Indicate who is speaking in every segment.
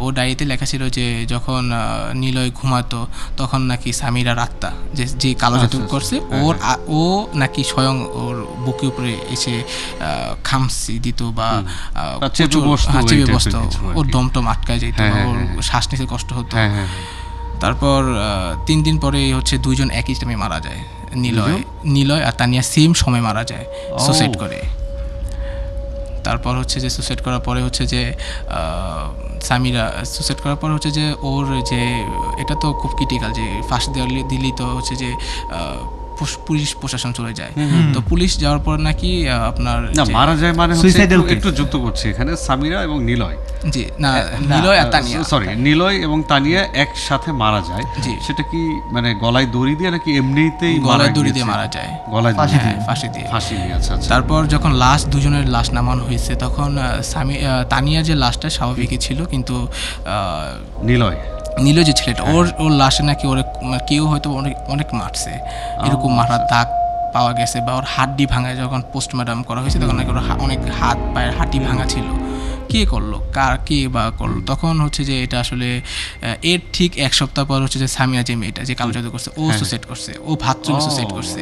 Speaker 1: ও ডায়েরিতে লেখা ছিল যে যখন নিলয় ঘুমাতো তখন নাকি সামিরার আত্মা যে কালো জাদু করছে ও নাকি স্বয়ং ওর বুকের উপরে এসে খামসি দিত বা চেপে বসতো, ওর দমটম আটকায় যেত, ওর শ্বাস নিতে কষ্ট হতো। তারপর 3 দিন পরে হচ্ছে দুইজন একই টাইমে মারা যায়। নিলয় আর তানিয়া সেম সময় মারা যায় সুসাইড করে। তারপর হচ্ছে যে সুসাইড করার পরে হচ্ছে যে সামিরা সুসাইড করার পর হচ্ছে যে ওর যে এটা তো খুব ক্রিটিক্যাল যে ফাঁসি দিলেই তো হচ্ছে যে পুলিশ প্রশাসন চলে যায়। তো পুলিশ যাওয়ার পর নাকি আপনার
Speaker 2: মারা যায় মানে একটু যুক্ত করছে এখানে সামিরা এবং নিলয়,
Speaker 1: জি না নিলয় আর তানিয়া,
Speaker 2: সরি নিলয় এবং তানিয়া একসাথে মারা যায়। সেটা কি মানে গলায় দড়ি দিয়ে নাকি এমনিতেই
Speaker 1: গলায় দড়ি দিয়ে মারা যায়,
Speaker 2: গলায়
Speaker 1: ফাঁসি দিয়ে।
Speaker 2: আচ্ছা।
Speaker 1: তারপর যখন দুজনের লাশ নামানো হয়েছে তখন তানিয়া যে লাশটা স্বাভাবিকই ছিল, কিন্তু নিলয় যে ছেলেটা ওর লাশে নাকি ওর কেউ হয়তো অনেক মারছে, এরকম মারার দাগ পাওয়া গেছে। বা ওর হাড্ডি ভাঙায় যখন পোস্টমর্টম করা হয়েছে তখন নাকি ওর অনেক হাত পায়ের হাড্ডি ভাঙা ছিল। কে করলো, কে বা করলো, তখন হচ্ছে যে এটা আসলে এর ঠিক 1 সপ্তাহ পর হচ্ছে যে সামিয়া যে মেয়েটা যে কালো জাদু করছে ও সুসাইড করছে, ও ভাতচুলে সুসাইড করছে।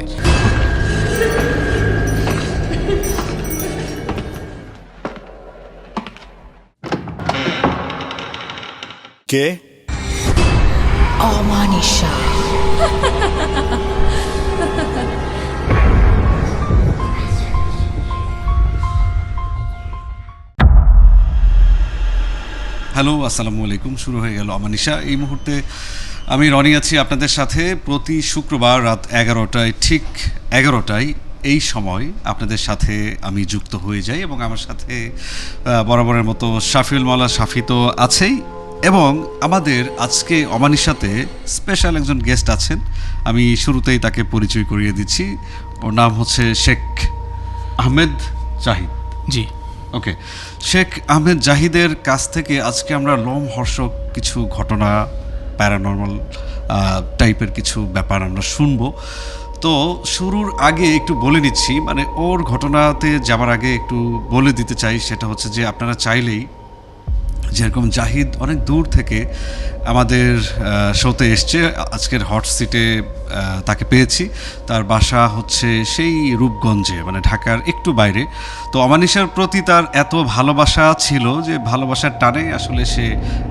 Speaker 3: কে?
Speaker 4: অমানিশা।
Speaker 2: হ্যালো, আসসালামু আলাইকুম। শুরু হয়ে গেল অমানিশা। এই মুহূর্তে আমি রনি আছি আপনাদের সাথে। প্রতি শুক্রবার রাত 11টায়, ঠিক 11টায় এই সময় আপনাদের সাথে আমি যুক্ত হয়ে যাই এবং আমার সাথে বরাবরের মতো শাফিউল মাওলা শাফি তো আছেই, এবং আমাদের আজকে অমানিশাতে স্পেশাল একজন গেস্ট আছেন। আমি শুরুতেই তাকে পরিচয় করিয়ে দিচ্ছি। ওর নাম হচ্ছে শেখ আহমেদ জাহিদ।
Speaker 1: জি
Speaker 2: ওকে, শেখ আহমেদ জাহিদের কাছ থেকে আজকে আমরা লোমহর্ষক কিছু ঘটনা, প্যারানর্মাল টাইপের কিছু ব্যাপার আমরা শুনবো। তো শুরুর আগে একটু বলে নিচ্ছি, মানে ওর ঘটনাতে যাবার আগে একটু বলে দিতে চাই, সেটা হচ্ছে যে আপনারা চাইলেই, যেরকম জাহিদ অনেক দূর থেকে আমাদের শোতে এসছে, আজকের হট সিটে তাকে পেয়েছি। তার বাসা হচ্ছে সেই রূপগঞ্জে, মানে ঢাকার একটু বাইরে। তো অমানিশার প্রতি তার এত ভালোবাসা ছিল যে ভালোবাসার টানে আসলে সে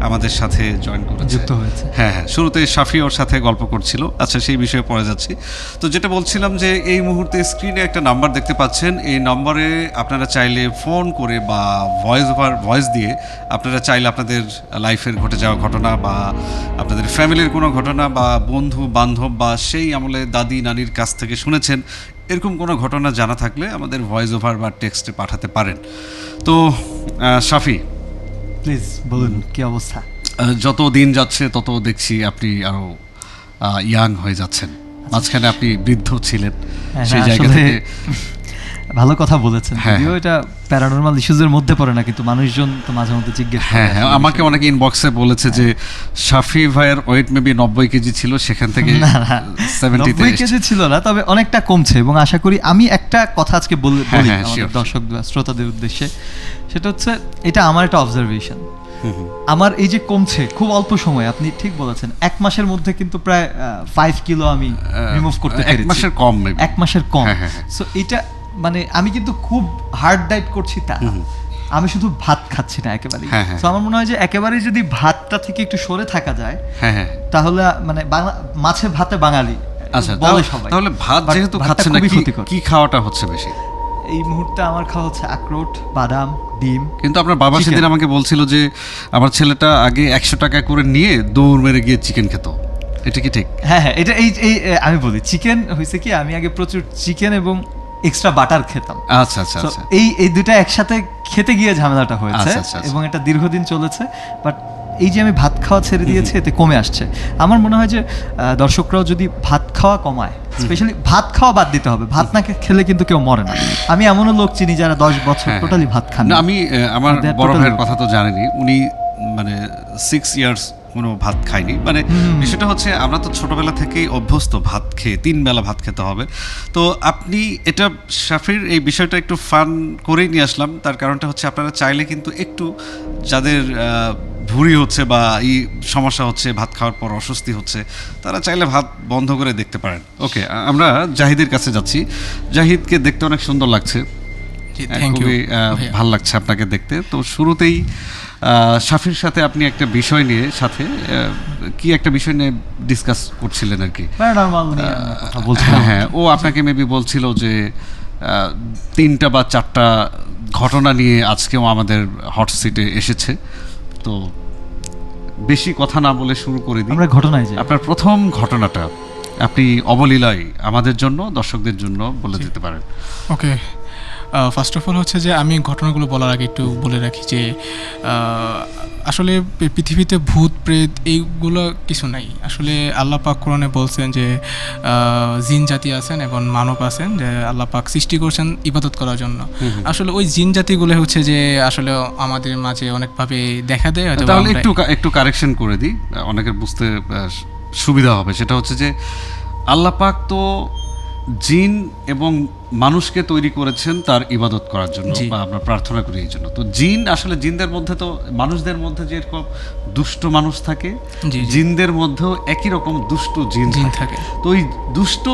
Speaker 2: আমাদের সাথে জয়েন করে
Speaker 5: যুক্ত হয়েছে।
Speaker 2: হ্যাঁ, শুরুতে শাফি ওর সাথে গল্প করছিল। আচ্ছা, সেই বিষয়ে পরে যাচ্ছি। তো যেটা বলছিলাম যে এই মুহূর্তে স্ক্রিনে একটা নাম্বার দেখতে পাচ্ছেন। এই নম্বরে আপনারা চাইলে ফোন করে বা ভয়েস দিয়ে আপনারা চাইলে আপনাদের লাইফের ঘটে যাওয়া ঘটনা বা আপনাদের ফ্যামিলির কোনো ঘটনা বা বন্ধু বান্ধব বা সেই আমলে দাদি নানির কাছ থেকে শুনেছেন, এরকম কোনো ঘটনা জানা থাকলে আমাদের ভয়েস ওভার বা টেক্সটে পাঠাতে পারেন। তো শাফি,
Speaker 5: প্লিজ বলুন কি অবস্থা?
Speaker 2: যত দিন যাচ্ছে তত দেখছি আপনি আরো ইয়াং হয়ে যাচ্ছেন। মাঝখানে আপনি বৃদ্ধ ছিলেন, সেই জায়গা থেকে
Speaker 5: ভালো কথা বলেছেন। যদিও এটা প্যারানর্মাল ইস্যুজের মধ্যে পড়ে না, কিন্তু মানুষজন তো মাঝে মধ্যে জিজ্ঞেস করে।
Speaker 2: হ্যাঁ, আমাকে অনেকে ইনবক্সে বলেছে যে শাফি ভাইয়ের ওয়েট মেবি 90 কেজি ছিল, সেখান থেকে
Speaker 5: 90 কেজি ছিল না, তবে অনেকটা কমছে। এবং আশা করি আমি একটা কথা আজকে বলি আমাদের দর্শক শ্রোতাদের উদ্দেশ্যে, সেটা হচ্ছে এটা আমার একটা অবজারভেশন। আমার এই যে কমছে খুব অল্প সময়, আপনি ঠিক বলেছেন, 1 মাসের মধ্যে কিন্তু প্রায় 5 কিলো আমি রিমুভ করতে পেরেছি। 1 মাসের কম। সো এটা মানে আমি কিন্তু খুব হার্ড ডায়েট করছি তা, আমি শুধু ভাত খাচ্ছি না একেবারে। তো আমার মনে হয় যে একেবারে যদি ভাতটা থেকে একটু সরে থাকা যায়, তাহলে মানে মাছে ভাতে বাঙালি বলে সবাই।
Speaker 2: তাহলে ভাত যেহেতু খাচ্ছেন না, কি খাওয়াটা হচ্ছে বেশি?
Speaker 5: এই মুহূর্তে আমার খাওয়া হচ্ছে আখরোট, বাদাম, ডিম।
Speaker 2: কিন্তু আপনার বাবা সেদিন আমাকে বলছিল যে আমার ছেলেটা আগে 100 টাকা করে নিয়ে দৌড় মেরে গিয়ে চিকেন খেত, এটা কি ঠিক?
Speaker 5: হ্যাঁ, এটা এই আমি বলি, চিকেন হয়েছে কি, আমি আগে প্রচুর চিকেন এবং এক্সট্রা বাটার খেতাম।
Speaker 2: আচ্ছা।
Speaker 5: এই দুটা একসাথে খেতে গিয়ে ঝামেলাটা হয়েছে এবং এটা দীর্ঘদিন চলেছে। বাট এই যে আমি ভাত খাওয়া ছেড়ে দিয়েছি, এতে কমে আসছে। আমার মনে হয় যে দর্শকরাও যদি ভাত খাওয়া কমায়, স্পেশালি ভাত খাওয়া বাদ দিতে হবে। ভাত না খেলে কিন্তু কেউ মরে না। আমি এমনও লোক চিনি যারা 10 বছর টোটালি ভাত খান না।
Speaker 2: আমি আমার বড় ভাইয়ের কথা তো জানেনি, উনি মানে 6 ইয়ার্স কোনো ভাত খাইনি। মানে বিষয়টা হচ্ছে আমরা তো ছোটবেলা থেকেই অভ্যস্ত ভাত খেয়ে, 3 বেলা ভাত খেতে হবে। তো আপনি এটা শাফির এই বিষয়টা একটু ফান করেই নিয়ে আসলাম। তার কারণটা হচ্ছে আপনারা চাইলে কিন্তু একটু যাদের ভুঁড়ি হচ্ছে বা এই সমস্যা হচ্ছে, ভাত খাওয়ার পর অস্বস্তি হচ্ছে, তারা চাইলে ভাত বন্ধ করে দেখতে পারেন। ওকে, আমরা জাহিদের কাছে যাচ্ছি। জাহিদকে দেখতে অনেক সুন্দর লাগছে, খুবই ভাল লাগছে আপনাকে দেখতে। তো শুরুতেই শাফির সাথে আপনি একটা বিষয় নিয়ে কি একটা বিষয় নিয়ে ডিসকাস করছিলেন আর কি। হ্যাঁ, ও আপনাকে মেবি বলছিল যে 3টা বা 4টা ঘটনা নিয়ে আজকেও আমাদের হট সিটে এসেছে। তো বেশি কথা না বলে শুরু করে দিই,
Speaker 5: আমরা ঘটনায় যাই।
Speaker 2: আপনার প্রথম ঘটনাটা আপনি অবলীলায় আমাদের জন্য, দর্শকদের জন্য বলে দিতে পারেন।
Speaker 1: ওকে, ফার্স্ট অফ অল হচ্ছে যে আমি ঘটনাগুলো বলার আগে একটু বলে রাখি যে আসলে পৃথিবীতে ভূত প্রেত এইগুলো কিছু নাই। আসলে আল্লাহ পাক কোরআনে বলছেন যে জিন জাতি আছেন এবং মানব আছেন, যে আল্লাহ পাক সৃষ্টি করছেন ইবাদত করার জন্য। আসলে ওই জিন জাতিগুলো হচ্ছে যে আসলে আমাদের মাঝে অনেকভাবে দেখা দেয়।
Speaker 2: তাহলে একটু কারেকশন করে দিই, অনেকের বুঝতে সুবিধা হবে। সেটা হচ্ছে যে আল্লাহ পাক তো জিন এবং মানুষকে তৈরি করেছেন তার ইবাদত করার জন্য, বা আমরা প্রার্থনা করি এই জন্য। তো জিন আসলে জিনদের মধ্যে তো মানুষদের মধ্যে যেরকম দুষ্ট মানুষ থাকে, জিনদের মধ্যেও একই রকম দুষ্ট জিন থাকে। তো ওই দুষ্ট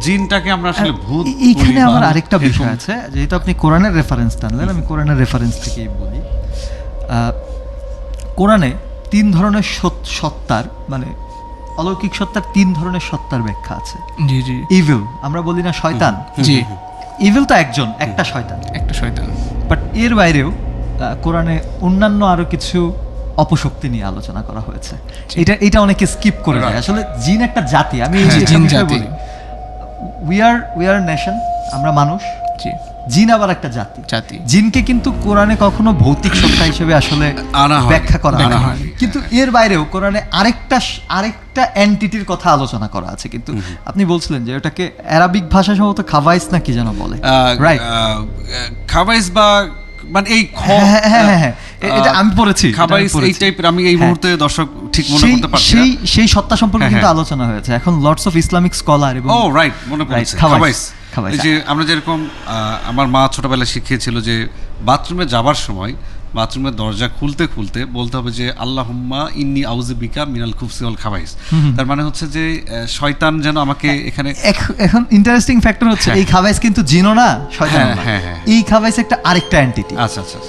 Speaker 2: জিনটাকে আমরা আসলে ভূত।
Speaker 5: এইখানে আমার আরেকটা বিষয় আছে, যেহেতু আপনি কোরআনের রেফারেন্স টানলেন, আমি কোরআনের রেফারেন্স থেকেই বলি। কোরআনে 3 ধরনের সত্তার, মানে অলৌকিক সত্তার 3 ধরনের সত্তার ব্যাখ্যা আছে।
Speaker 1: জি জি।
Speaker 5: ইভিল, আমরা বলি না শয়তান?
Speaker 1: জি।
Speaker 5: ইভিল তো একটা শয়তান। বাট এর বাইরেও কোরআনে অন্যান্য আরো কিছু অপশক্তি নিয়ে আলোচনা করা হয়েছে। এটা অনেকে স্কিপ করে যায়। আসলে জিন একটা জাতি। আমি জিন জাতি, উই আর নেশন, আমরা মানুষ। জিন আবার একটা জাতি। জিনকে কিন্তু কোরআনে কখনো ভৌতিক সত্তা হিসেবে আসলে ব্যাখ্যা করা হয়, কিন্তু এর বাইরেও কোরআনে আরেকটা এন্টিটির কথা আলোচনা করা আছে। কিন্তু আপনি বলছিলেন যে ওটাকে আরবিক ভাষা সম্ভবত খাবাইস না কি যেন বলে, রাইট?
Speaker 2: খাবাইস বা মানে এই
Speaker 5: হ্যাঁ, এটা আমি পড়েছি।
Speaker 2: খাবাইস এই টাইপের, আমি এই মুহূর্তে দর্শক ঠিক মনে করতে পারছি না।
Speaker 5: সেই সত্তা সম্পর্কে কিন্তু আলোচনা হয়েছে। এখন লটস অফ ইসলামিক স্কলার এবং
Speaker 2: রাইট, মনে পড়েছে খাবাইস। এই যে আমরা যেরকম, আমার মা ছোটবেলায় শিখিয়েছিল যে বাথরুমে যাবার সময় বাথরুমের দরজা খুলতে খুলতে বলতে হবে যে আল্লাহুম্মা ইন্নী আউযু বিকা মিনাল খুবসি ওয়াল খাবাইস। তার মানে হচ্ছে যে শয়তান যেন আমাকে এখানে।
Speaker 5: এখন ইন্টারেস্টিং ফ্যাক্টর হচ্ছে এই খাবাইস কিন্তু জিনও না, শয়তান না। এই খাবাইস একটা আরেকটা এন্টিটি।
Speaker 2: আচ্ছা আচ্ছা,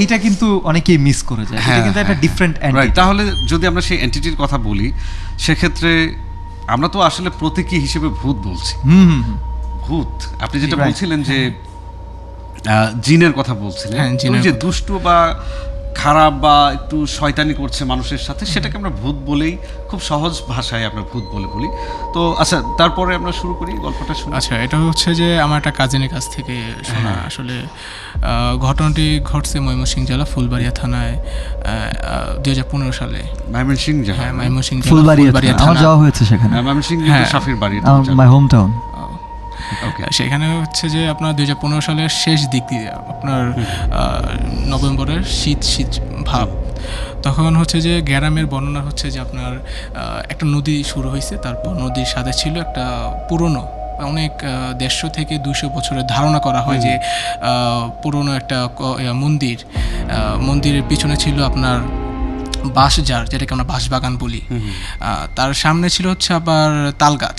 Speaker 5: এটা কিন্তু অনেকেই মিস করে যায়। এটা কিন্তু একটা ডিফারেন্ট এন্টিটি।
Speaker 2: তাহলে যদি আমরা সেই এন্টিটির কথা বলি, সেক্ষেত্রে আমরা তো আসলে প্রতীকী হিসেবে ভূত বলছি। ভূত, আপনি যেটা বলছিলেন যে জিনের কথা বলছিলেন, যে দুষ্ট বা খারাপ বা একটু শয়তানি করছে মানুষের সাথে, সেটাকে আমরা ভূত বলেই, খুব সহজ ভাষায় আমরা ভূত বলি। তো আচ্ছা, তারপরে আমরা শুরু করি গল্পটা শুনি।
Speaker 1: আচ্ছা, এটা হচ্ছে যে আমার একটা কাজিনের কাছ থেকে শোনা। আসলে ঘটনাটি ঘটছে ময়মনসিংহ জেলা ফুলবাড়িয়া থানায় 2015 সালে।
Speaker 2: ময়মনসিংহ জেলা?
Speaker 1: হ্যাঁ, ময়মনসিংহ জেলা
Speaker 5: ফুলবাড়িয়া থানা। আমার যাওয়া হয়েছে সেখানে।
Speaker 2: ময়মনসিংহ শাফির বাড়ি,
Speaker 5: মাই হোম টাউন।
Speaker 1: সেখানে হচ্ছে যে আপনার 2015 সালের শেষ দিক দিয়ে, আপনার নভেম্বরের শীত ভাব, তখন হচ্ছে যে গ্রামের বর্ণনা হচ্ছে যে আপনার একটা নদী শুরু হয়েছে। তারপর নদীর সাথে ছিল একটা পুরনো, অনেক 150 থেকে 200 বছরের ধারণা করা হয় যে পুরনো একটা মন্দিরের পিছনে ছিল আপনার বাঁশঝাড়, যেটাকে আমরা বাঁশবাগান বলি। তার সামনে ছিল হচ্ছে আবার তাল গাছ।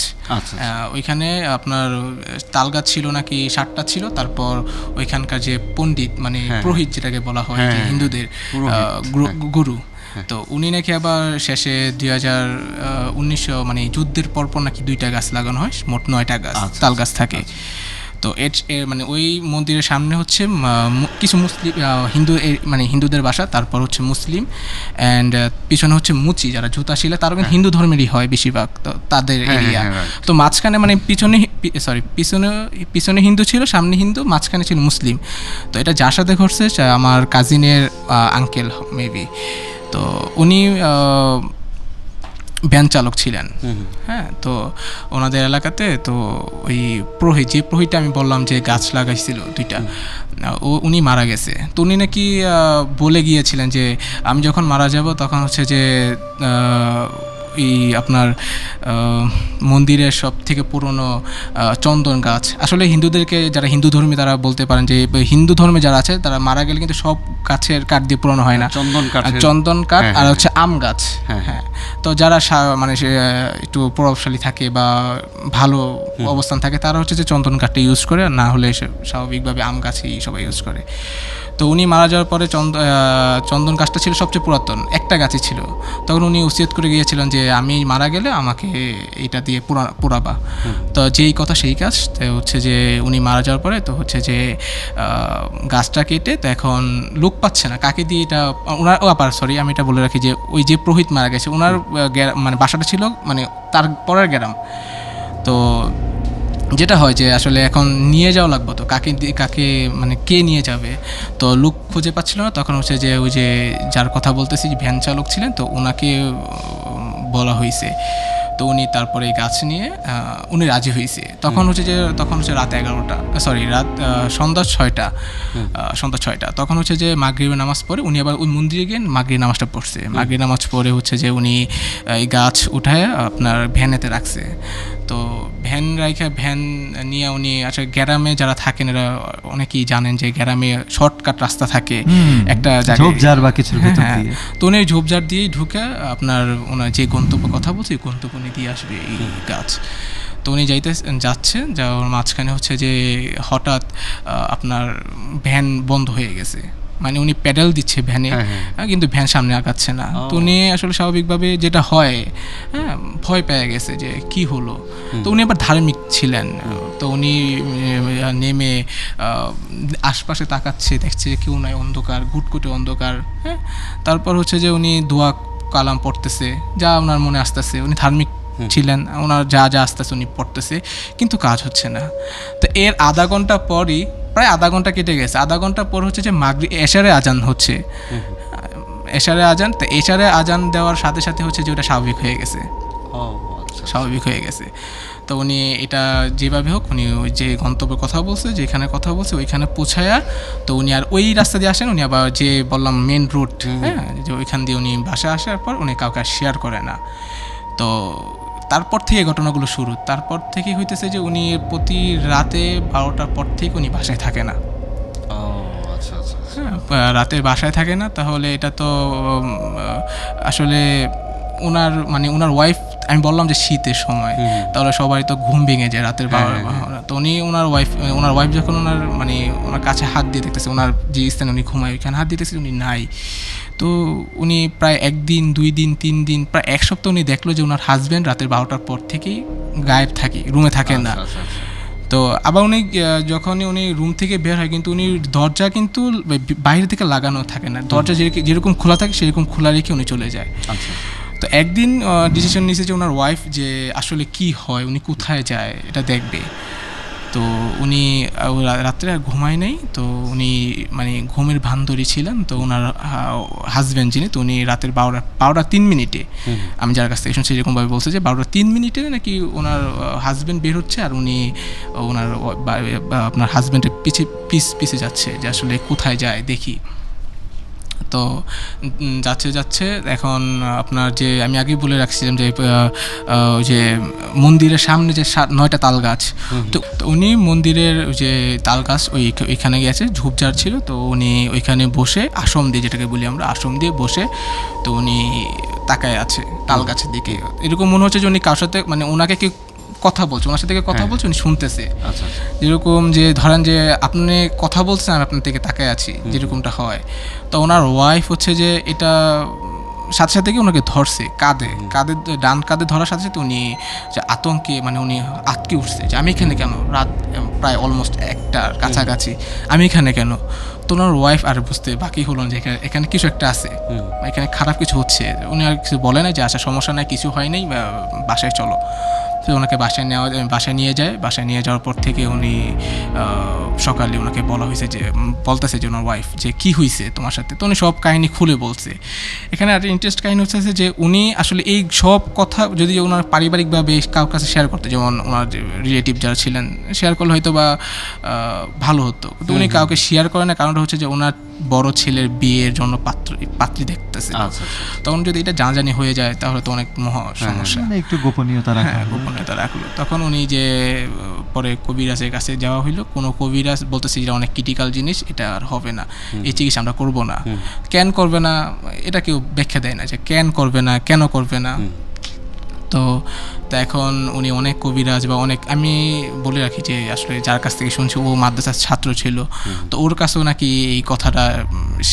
Speaker 1: ওইখানে আপনার তাল গাছ ছিল নাকি 7টা ছিল। তারপর ওইখানকার যে পণ্ডিত, মানে পুরোহিত যেটাকে বলা হয়, যে হিন্দুদের গুরু, তো উনি নাকি আবার শেষে 2019 মানে যুদ্ধের পরপর নাকি 2টা গাছ লাগানো হয়, মোট 9টা গাছ তাল গাছ থাকে। তো মানে ওই মন্দিরের সামনে হচ্ছে কিছু মুসলিম মানে হিন্দুদের বাসা, তারপর হচ্ছে মুসলিম, অ্যান্ড পিছনে হচ্ছে মুচি, যারা জুতা শিলে, তারা কিন্তু হিন্দু ধর্মেরই হয় বেশিরভাগ, তো তাদের এরিয়া। তো মাঝখানে মানে পিছনে হিন্দু ছিল, সামনে হিন্দু, মাঝখানে ছিল মুসলিম। তো এটা যার সাথে ঘটছে আমার কাজিনের আঙ্কেল মেবি। তো উনি ভ্যান চালক ছিলেন। হ্যাঁ, তো ওনাদের এলাকাতে তো ওই যে প্রহিটা আমি বললাম যে গাছ লাগাইছিল 2টা, উনি মারা গেছে। তো উনি নাকি বলে গিয়েছিলেন যে আমি যখন মারা যাব তখন হচ্ছে যে এই আপনার মন্দিরের সব থেকে পুরনো চন্দন গাছ। আসলে হিন্দুদেরকে যারা হিন্দু ধর্মী তারা বলতে পারেন যে হিন্দু ধর্মে যারা আছে তারা মারা গেলে কিন্তু সব গাছের কাঠ দিয়ে পুরনো হয় না, চন্দন কাঠ আর হচ্ছে আম গাছ। হ্যাঁ, তো যারা মানে একটু প্রভাবশালী থাকে বা ভালো অবস্থান থাকে তারা হচ্ছে যে চন্দন কাঠটা ইউজ করে, আর না হলে স্বাভাবিকভাবে আম গাছই সবাই ইউজ করে। তো উনি মারা যাওয়ার পরে চন্দন গাছটা ছিল সবচেয়ে পুরাতন, একটা গাছই ছিল। তখন উনি উচিত করে গিয়েছিলেন যে আমি মারা গেলে আমাকে এটা দিয়ে পোড়াবা। তো যেই কথা সেই কাজ। তো হচ্ছে যে উনি মারা যাওয়ার পরে তো হচ্ছে যে গাছটা কেটে তো এখন লোক পাচ্ছে না কাকে দিয়ে এটা ওনার সরি আমি এটা বলে রাখি যে ওই যে পুরোহিত মারা গেছে ওনার মানে বাসাটা ছিল মানে তার পরের গ্রাম। তো যেটা হয় যে আসলে এখন নিয়ে যাওয়া লাগবে, তো কাকে মানে কে নিয়ে যাবে, তো লোক খুঁজে পাচ্ছিল না। তখন হচ্ছে যে ওই যে যার কথা বলতেছি ভ্যান চালক ছিলেন, তো ওনাকে বলা হয়েছে। তো উনি তারপরে এই গাছ নিয়ে উনি রাজি হয়েছে। তখন হচ্ছে রাত 11টা, রাত সন্ধ্যা 6টা। তখন হচ্ছে যে মাগরিবের নামাজ পড়ে উনি আবার ওই মন্দিরে গিয়ে মাগরিব নামাজটা পড়ছে। মাগরিব নামাজ পড়ে হচ্ছে যে উনি এই গাছ উঠায় আপনার ভ্যানেতে রাখছে। তো ভ্যান নিয়ে উনি আসলে গ্রামে যারা থাকেন এরা অনেকেই জানেন যে গ্রামে শর্টকাট রাস্তা থাকে একটা ঝোপঝাড় বা কিছুর ভেতর দিয়ে, তো উনি ঝোপঝাড় দিয়েই ঢুকে আপনার ওনার যে গন্তব্য কথা বলছে গন্তব্য উনি দিয়ে আসবে এই গাছ। তো উনি যাচ্ছে যাওয়ার মাঝখানে হচ্ছে যে হঠাৎ আপনার ভ্যান বন্ধ হয়ে গেছে, মানে উনি প্যাডেল দিচ্ছে ভ্যানে, কিন্তু ভ্যান সামনে আগাচ্ছে না। তো উনি আসলে স্বাভাবিকভাবে যেটা হয় ভয় পেয়ে গেছে যে কি হলো। তো উনি আবার ধার্মিক ছিলেন, তো উনি নেমে আশপাশে তাকাচ্ছে, দেখছে কেউ নাই, অন্ধকার, ঘুটঘুটে অন্ধকার। হ্যাঁ, তারপর হচ্ছে যে উনি দোয়া কালাম পড়তেছে, যা ওনার মনে আসতেছে, উনি ধার্মিক ছিলেন, ওনার যা আসতেছে উনি পড়তেছে, কিন্তু কাজ হচ্ছে না। তো এর আধা ঘন্টা পরই, প্রায় আধা ঘন্টা কেটে গেছে, আধা ঘন্টা পর হচ্ছে যে এশারে আজান হচ্ছে, এশারে আজান। তো এশারে আজান দেওয়ার সাথে সাথে হচ্ছে যে ওটা স্বাভাবিক হয়ে গেছে। তো উনি এটা যেভাবে হোক উনি ওই যে গন্তব্যের কথা বলছে, যেখানে কথা বলছে ওইখানে পৌঁছায়া, তো উনি আর ওই রাস্তা দিয়ে আসেন, উনি আবার যে বললাম মেন রুট, হ্যাঁ, যে ওইখান দিয়ে উনি বাসায় আসার পর উনি কাউকে শেয়ার করে না। তো তারপর থেকে ঘটনাগুলো শুরু, তারপর থেকে হইতেছে যে উনি প্রতি রাতে 12টার পর থেকে উনি বাসায় থাকে না। রাতে বাসায় থাকে না, তাহলে এটা তো আসলে ওনার ওয়াইফ, আমি বললাম যে শীতের সময়, তাহলে সবাই তো ঘুম ভেঙে যায় রাতের 12টা। তো উনি ওনার ওয়াইফ যখন ওনার কাছে হাত দিয়ে দেখতেছে, ওনার যে স্থানে উনি ঘুমায় ওইখানে হাত দিতেছে, উনি নাই। তো উনি প্রায় 1 দিন 2 দিন 3 দিন প্রায় 1 সপ্তাহ উনি দেখলো যে ওনার হাজব্যান্ড রাতের 12টার পর থেকেই গায়েব থাকে, রুমে থাকে না। তো আবার উনি যখনই উনি রুম থেকে বের হয়, কিন্তু উনি দরজা কিন্তু বাইরে থেকে লাগানো থাকে না, দরজা যেরকম খোলা থাকে সেরকম খোলা রেখে উনি চলে যায়। তো একদিন ডিসিশন নিয়েছে যে ওনার ওয়াইফ যে আসলে কি হয়, উনি কোথায় যায় এটা দেখবে। তো উনি রাত্রে আর ঘুমায় নাই, তো উনি মানে ঘুমের ভান ধরে ছিলেন। তো ওনার হাজব্যান্ড যিনি, তো উনি রাতের 12টা 3 মিনিটে, আমি যার কাছ থেকে শুনছি এরকমভাবে বলছে যে 12টা 3 মিনিটে নাকি ওনার হাজব্যান্ড বের হচ্ছে, আর উনি ওনার আপনার হাজব্যান্ডের পিছে যাচ্ছে যে আসলে কোথায় যায় দেখি। তো যাচ্ছে এখন আপনার যে আমি আগেই বলে রাখছিলাম যে মন্দিরের সামনে যে 9টা তাল গাছ, তো উনি মন্দিরের যে তাল গাছ ওইখানে গেছে, ঝোপঝাড় ছিল, তো উনি ওইখানে বসে আসম দিয়ে, যেটাকে বলি আমরা আসম দিয়ে বসে, তো উনি তাকায় আছে তাল গাছের দিকে। এরকম মনে হচ্ছে যে উনি কার সাথে মানে ওনাকে কি কথা বলছে, ওনার সাথে কথা বলছে, উনি শুনতেছে। যেরকম যে ধরেন যে আপনি কথা বলছেন আর আপনার থেকে তাকায় আছি, যেরকমটা হয়। তো ওনার ওয়াইফ হচ্ছে যে এটা সাথে সাথে কি ওনাকে ধরছে ডান কাঁধে ধরার সাথে সাথে উনি যে আতঙ্কে মানে উনি আটকে উঠছে যে আমি এখানে কেন, রাত প্রায় অলমোস্ট 1টার কাছাকাছি, আমি এখানে কেন। তো ওনার ওয়াইফ আর বুঝতে বাকি হলো যে এখানে কিছু একটা আছে, এখানে খারাপ কিছু হচ্ছে। উনি আর কিছু বলে না যে আচ্ছা সমস্যা নাই, কিছু হয় নাই, বাসায় চলো। তো ওনাকে বাসায় নিয়ে যায়। বাসায় নিয়ে যাওয়ার পর থেকে উনি সকালে ওনাকে বলা হয়েছে যে বলতেছে যে ওনার ওয়াইফ যে কি হয়েছে তোমার সাথে, তো উনি সব কাহিনী খুলে বলছে। এখানে একটা ইন্টারেস্ট কাহিনী হচ্ছে যে উনি আসলে এই সব কথা যদি ওনার পারিবারিকভাবে কারোর কাছে শেয়ার করতে, যেমন ওনার রিলেটিভ যারা ছিলেন শেয়ার করলে হয়তো বা ভালো হতো, কিন্তু উনি কাউকে শেয়ার করে না। কারণটা হচ্ছে যে ওনার বড় ছেলের বিয়ের জন্য পাত্রী দেখতেছে। তখন যদি এটা জানাজানি হয়ে যায় তাহলে তো অনেক সমস্যা,
Speaker 5: একটু গোপনীয়তা
Speaker 1: রাখলো। তখন উনি যে পরে কবিরাজের কাছে যাওয়া হইলো, কোনো কবিরাজ বলতেছে যে অনেক ক্রিটিক্যাল জিনিস, এটা আর হবে না, এই চিকিৎসা আমরা করবো না। কেন করবে না এটা কেউ ব্যাখ্যা দেয় না, যে কেন করবে না, কেন করবে না। তো এখন উনি অনেক কবিরাজ বা অনেক, আমি বলে রাখি যে আসলে যার কাছ থেকে শুনছি ও মাদ্রাসার ছাত্র ছিল, তো ওর কাছেও নাকি এই কথাটা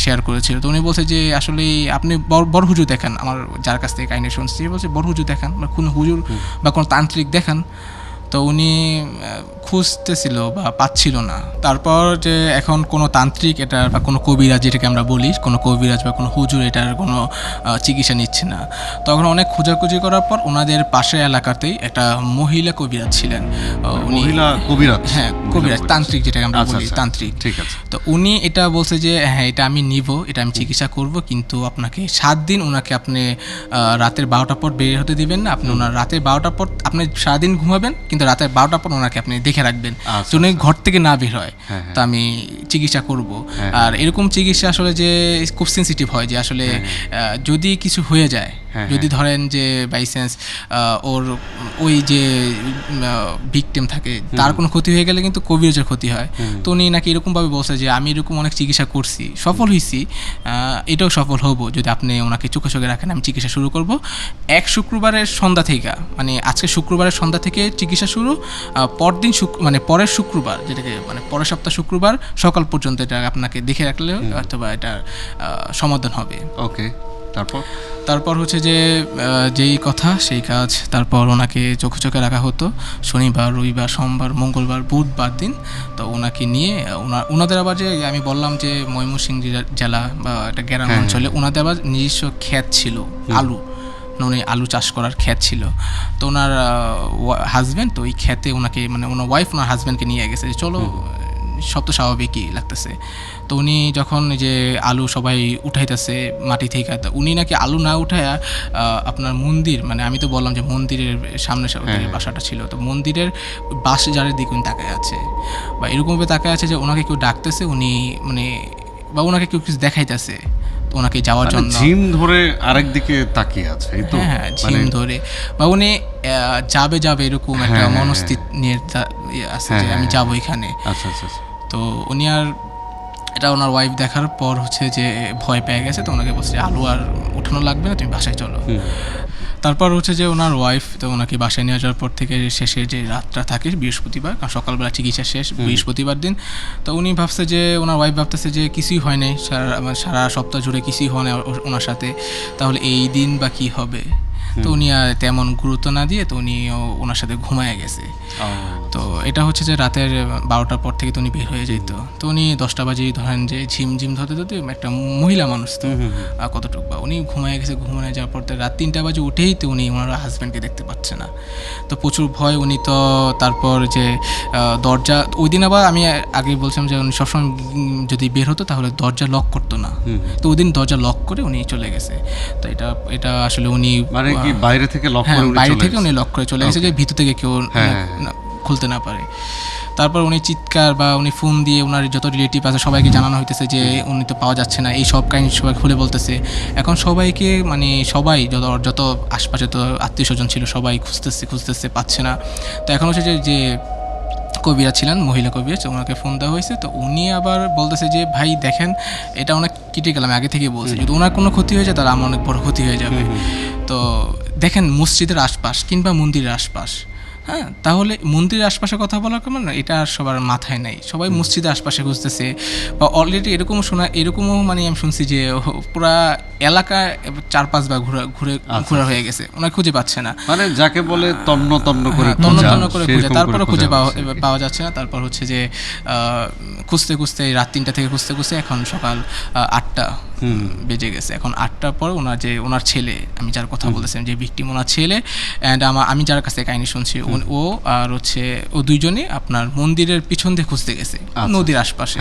Speaker 1: শেয়ার করেছিল। তো উনি বলছে যে আসলে আপনি বড় হুজুর দেখান, আমার যার কাছ থেকে কাহিনী শুনছি বলছে বড় হুজুর দেখান বা কোনো হুজুর বা কোনো তান্ত্রিক দেখান। তো উনি খুঁজতেছিল বা পাচ্ছিল না। তারপর যে এখন কোনো তান্ত্রিক এটার বা কোনো কবিরাজ, যেটাকে আমরা বলি কোনো কবিরাজ বা কোনো হুজুর এটার কোনো চিকিৎসা নিচ্ছে না। তখন অনেক খোঁজাখুঁজি করার পর ওনাদের পাশের এলাকাতেই একটা মহিলা কবিরাজ ছিলেন।
Speaker 2: মহিলা কবিরাজ?
Speaker 1: হ্যাঁ, কবিরাজ, তান্ত্রিক যেটাকে আমরা বলি, তান্ত্রিক।
Speaker 2: ঠিক আছে।
Speaker 1: তো উনি এটা বলছে যে হ্যাঁ এটা আমি নিব, এটা আমি চিকিৎসা করব, কিন্তু আপনাকে 7 দিন ওনাকে আপনি রাতের 12টার পর বের হতে দিবেন না। আপনি ওনার রাতের 12টার পর আপনি সারাদিন ঘুমাবেন, কিন্তু রাতের 12টার পর ওনাকে আপনি দেখে রাখবেন, উনি ঘর থেকে না বের হয়, তো আমি চিকিৎসা করব। আর এরকম চিকিৎসা আসলে যে খুব সেন্সিটিভ হয়, যে আসলে যদি কিছু হয়ে যায়, যদি ধরেন যে বাই চান্স ওর ওই যে ভিকটিম থাকে তার কোনো ক্ষতি হয়ে গেলে কিন্তু কবিরাজের ক্ষতি হয়। তো উনি নাকি এরকমভাবে বলছে যে আমি এরকম অনেক চিকিৎসা করছি, সফল হয়েছি, এটাও সফল হব যদি আপনি ওনাকে চোখে চোখে রাখেন, আমি চিকিৎসা শুরু করব। এক শুক্রবারের সন্ধ্যা থেকে, মানে আজকে শুক্রবারের সন্ধ্যা থেকে চিকিৎসা শুরু, পরদিন মানে পরের শুক্রবার, যেটাকে মানে পরের সপ্তাহ শুক্রবার সকাল পর্যন্ত এটা আপনাকে দেখে রাখলে অথবা এটার সমাধান হবে।
Speaker 2: ওকে,
Speaker 1: তারপর হচ্ছে যে যেই কথা সেই কাজ। তারপর ওনাকে চোখে চোখে রাখা হতো শনিবার, রবিবার, সোমবার, মঙ্গলবার, বুধবার দিন। তো ওনাকে নিয়ে ওনাদের আবার যে আমি বললাম যে ময়মনসিংহ জেলা বা একটা গ্রাম অঞ্চলে ওনাদের আবার নিজস্ব ক্ষেত ছিল, উনি আলু চাষ করার ক্ষেত ছিল। তো ওনার হাজব্যান্ড তো ওই ক্ষেতে ওনাকে, মানে ওনার ওয়াইফ ওনার হাজব্যান্ডকে নিয়ে গেছে, চলো, সব তো স্বাভাবিকই লাগতেছে। তো উনি যখন যে আলু সবাই উঠাইতেছে মাটি থেকে, উনি নাকি আলু না উঠায়া আপনার মন্দির, মানে আমি তো বললাম যে মন্দিরের সামনে বাসাটা ছিল, তো মন্দিরের বাস জারের দিকে উনি তাকায় আছে, বা এরকমভাবে তাকায় আছে যে ওনাকে কেউ ডাকতেছে, উনি মানে বা ওনাকে কেউ কিছু দেখাইতেছে ওনাকে যাওয়ার জন্য,
Speaker 2: জিম ধরে আরেক দিকে তাকিয়ে আছে।
Speaker 1: হ্যাঁ, জিম ধরে বা উনি যাবে এরকম একটা মনস্থিত নিয়ে আছে যে আমি যাবো এখানে। তো উনি আর এটা ওনার ওয়াইফ দেখার পর হচ্ছে যে ভয় পেয়ে গেছে, তো ওনাকে বলছে আলু আর উঠানো লাগবে না, তুমি বাসায় চলো। তারপর হচ্ছে যে ওনার ওয়াইফ তো ওনাকে বাসায় নিয়ে যাওয়ার পর থেকে শেষে যে রাতটা থাকে বৃহস্পতিবার, কারণ সকালবেলা চিকিৎসা শেষ বৃহস্পতিবার দিন। তো উনি ভাবছে যে ওনার ওয়াইফ ভাবতেছে যে কিছুই হয় নাই, সারা সপ্তাহ জুড়ে কিছুই হয় না ওনার সাথে, তাহলে এই দিন বা কী হবে। তো উনি আর তেমন গুরুত্ব না দিয়ে তো উনি ওনার সাথে ঘুমায় গেছে। তো এটা হচ্ছে যে রাতের 12টার পর থেকে তো উনি বের হয়ে যেত। তো উনি 10টা বাজে ধরেন যে ঝিম ধরতে ধরতে একটা মহিলা মানুষ তো কতটুকু, বা উনি ঘুমায় গেছে। ঘুমায় যাওয়ার পর রাত 3টা বাজে উঠেই তো উনি ওনার হাজব্যান্ডকে দেখতে পাচ্ছে না। তো প্রচুর ভয় উনি। তো তারপর যে দরজা, ওই দিন আবার আমি আগে বলছিলাম যে উনি সবসময় যদি বের হতো তাহলে দরজা লক করতো না, তো ওই দিন দরজা লক করে উনি চলে গেছে। তো এটা আসলে উনি
Speaker 2: মানে কি বাইরে থেকে লক করে
Speaker 1: উনি লক করে চলে গেছে, যে ভিতর থেকে কেউ খুলতে না পারে। তারপর উনি চিৎকার বা উনি ফোন দিয়ে ওনার যত রিলেটিভ আছে সবাইকে জানানো হইতেছে যে উনি তো পাওয়া যাচ্ছে না, এই সব কাহিনী সবাই খুলে বলতেছে। এখন সবাইকে মানে সবাই যত আশপাশে তো আত্মীয় স্বজন ছিল সবাই খুঁজতেছে পাচ্ছে না। তো এখন হচ্ছে যে কবিরাজ ছিলেন, মহিলা কবিরাজ, ওনাকে ফোন দেওয়া হয়েছে। তো উনি আবার বলতেছে যে ভাই দেখেন এটা অনেক ক্রিটিক্যাল, আমি আগে থেকে বলছি, যদি ওনার কোনো ক্ষতি হয়ে যায় তাহলে আমার অনেক বড় ক্ষতি হয়ে যাবে। তো দেখেন মসজিদের আশপাশ কিংবা মন্দিরের আশপাশ, হ্যাঁ, তাহলে মন্দিরের আশপাশে কথা বলার কেমন না, এটা আর সবার মাথায় নাই, সবাই মসজিদের আশপাশে খুঁজতেছে। বা অলরেডি এরকমও মানে আমি শুনছি যে পুরা এলাকা 4-5 বার ঘোরা হয়ে গেছে, ওনার খুঁজে পাচ্ছে না,
Speaker 2: মানে যাকে বলে তন্ন করে
Speaker 1: খুঁজে, তারপরে খুঁজে পাওয়া যাচ্ছে না। তারপর হচ্ছে যে খুঁজতে রাত 3টা থেকে খুঁজতে এখন সকাল 8টা বেজে গেছে। এখন 8টার পর ওনার ছেলে, আমি যার কথা বলতেছিলাম যে ভিকটিম, ওনার ছেলে অ্যান্ড আমি যার কাছে কাহিনী শুনছি, ও আর হচ্ছে ও দুইজনই আপনার মন্দিরের পিছন দিয়ে খুঁজতে গেছে নদীর আশপাশে।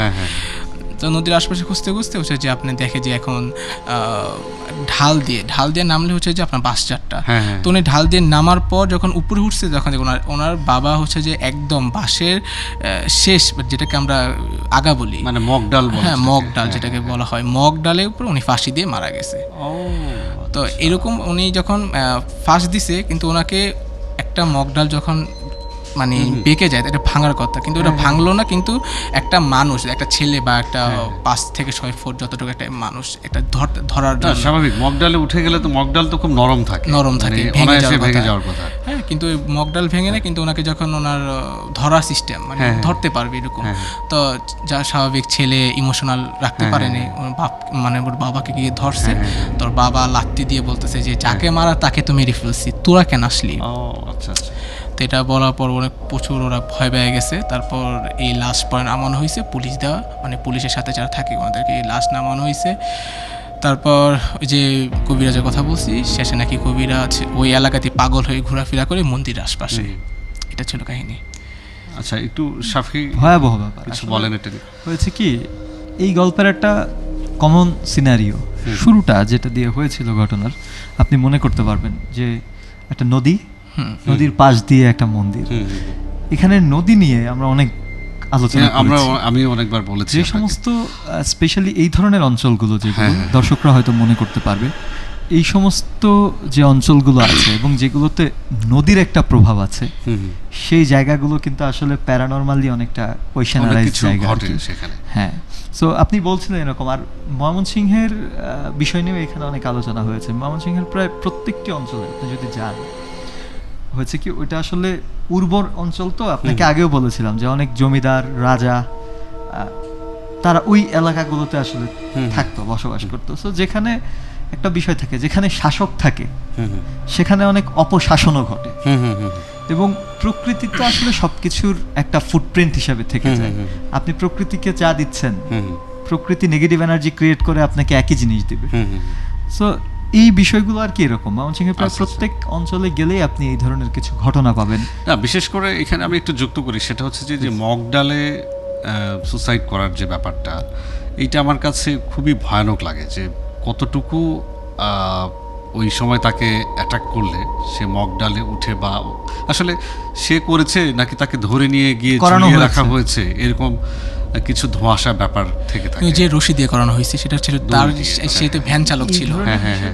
Speaker 1: তো নদীর আশপাশে খুঁজতে খুঁজতে হচ্ছে যে আপনি দেখে যে এখন ঢাল দিয়ে নামলে হচ্ছে যে আপনার বাঁশঝাড়টা, তো উনি ঢাল দিয়ে নামার পর যখন উপরে উঠছে তখন ওনার বাবা হচ্ছে যে একদম বাঁশের শেষ, যেটাকে আমরা আগা বলি,
Speaker 2: মানে মগ ডাল,
Speaker 1: হ্যাঁ মগ ডাল যেটাকে বলা হয়, মগ ডালের উপর উনি ফাঁসি দিয়ে মারা গেছে। তো এরকম উনি যখন ফাঁস দিছে, কিন্তু ওনাকে একটা মগ ডাল যখন মানে বেঁকে যায়, এটা ভাঙার কথা, কিন্তু এটা ভাঙলো না, কিন্তু একটা মানুষ, একটা ছেলে বা একটা 5 থেকে 6 ফুট যতটুকু একটা মানুষ, এটা ধরার জন্য
Speaker 2: স্বাভাবিক। মগডালে উঠে গেলে তো মগডাল তো খুব নরম থাকে, ভেঙে যাওয়ার কথা।
Speaker 1: হ্যাঁ, কিন্তু মগডাল ভেঙে না, কিন্তু ওনাকে যখন ওনার ধরা সিস্টেম মানে ধরতে পারবে এরকম, তো যা স্বাভাবিক ছেলে ইমোশনাল রাখতে পারেনি, মানে ওর বাবাকে গিয়ে ধরছে, তোর বাবা লাত্তি দিয়ে বলতেছে যে যাকে মারা তাকে তো মেরে ফেলছি, তোরা কেন আসলি?
Speaker 2: আচ্ছা আচ্ছা।
Speaker 1: তো এটা বলার পর প্রচুর ওরা ভয় পেয়ে গেছে। তারপর এই লাশ পরে নামানো হয়েছে, মানে পুলিশের সাথে যারা থাকে ওনাদেরকে এই লাশ নামানো হয়েছে। তারপর ওই যে কবিরাজের কথা বলছি, শেষে নাকি কবিরাজ ওই এলাকাতে পাগল হয়ে ঘোরাফেরা করে মন্দিরের আশপাশে। এটা ছিল কাহিনী।
Speaker 2: আচ্ছা, একটু সাফি
Speaker 5: ভয়াবহ ব্যাপার
Speaker 2: কিছু বলেন। এটা
Speaker 5: হয়েছে কি, এই গল্পের একটা কমন সিনারিও, শুরুটা যেটা দিয়ে হয়েছিল ঘটনার, আপনি মনে করতে পারবেন যে একটা নদীর পাশ দিয়ে একটা মন্দির। এখানে নদী নিয়ে আমরা অনেক আলোচনা
Speaker 2: আমি অনেকবার বলেছি,
Speaker 5: যে সমস্ত স্পেশালি এই ধরনের অঞ্চলগুলো যেগুলো দর্শকরা হয়তো মনে করতে পারবে, এই সমস্ত যে অঞ্চলগুলো আছে এবং যেগুলোতে নদীর একটা প্রভাব আছে, সেই জায়গাগুলো কিন্তু আসলে প্যারানরমালি অনেকটা কোয়েশ্চেনারাইজড জায়গা সেখানে। হ্যাঁ, সো আপনি বলছিলেন এরকম। আর ময়মনসিংহের বিষয় নিয়ে এখানে অনেক আলোচনা হয়েছে। ময়মনসিংহের প্রায় প্রত্যেকটি অঞ্চলে আপনি যদি যান, হয়েছে কি, ওইটা আসলে উর্বর অঞ্চল। তো আপনাকে আগেও বলেছিলাম যে অনেক জমিদার রাজা তারা ওই এলাকাগুলোতে আসলে থাকতো, বসবাস করতো। সো যেখানে একটা বিষয় থাকে, যেখানে শাসক থাকে সেখানে অনেক অপশাসনও ঘটে, এবং প্রকৃতি তো আসলে সবকিছুর একটা ফুটপ্রিন্ট হিসাবে থেকে যায়। আপনি প্রকৃতিকে যা দিচ্ছেন, প্রকৃতি নেগেটিভ এনার্জি ক্রিয়েট করে আপনাকে একই জিনিস দিবে। সো এই বিষয়গুলো আর কি এরকম ময়মনসিংহের প্রায় প্রত্যেক অঞ্চলে গেলেই আপনি এই ধরনের কিছু ঘটনা পাবেন।
Speaker 2: না, বিশেষ করে এখানে আমি একটু যুক্ত করি, সেটা হচ্ছে যে মগডালে সুসাইড করার যে ব্যাপারটা, এইটা আমার কাছে খুবই ভয়ানক লাগে, যে কতটুকু ওই সময় তাকে অ্যাটাক করলে সে মগডালে উঠে, বা আসলে সে করেছে নাকি তাকে ধরে নিয়ে গিয়ে ঝুলিয়ে রাখা হয়েছে, এরকম কিছু ধোঁয়াশা ব্যাপার থেকে থাকে।
Speaker 1: যে রশি দিয়ে করানো হয়েছে সেটা ছিল তার, সে তো ভ্যান চালক ছিল,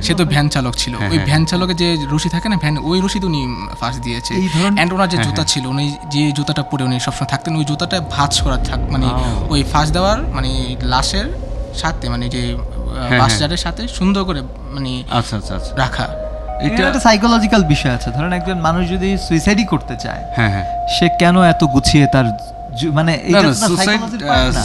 Speaker 1: সে তো ভ্যান চালক ছিল, ওই ভ্যান চালকের যে রশি থাকে না ভ্যান, ওই রশি তো উনি ফাঁস দিয়েছে। এন্ড ওনার যে জুতা ছিল, উনি যে জুতাটা পরে উনি সবসময় থাকতেন, ওই জুতাটা ভাঁজ করা মানে ওই ফাঁস দেওয়ার মানে লাশের সাথে, মানে যে বাসজারের সাথে সুন্দর করে মানে রাখা।
Speaker 5: এটা একটা সাইকোলজিক্যাল বিষয় আছে। ধরেন একজন মানুষ যদি সুইসাইডই করতে চায়, সে কেন এত গুছিয়ে তার, মানে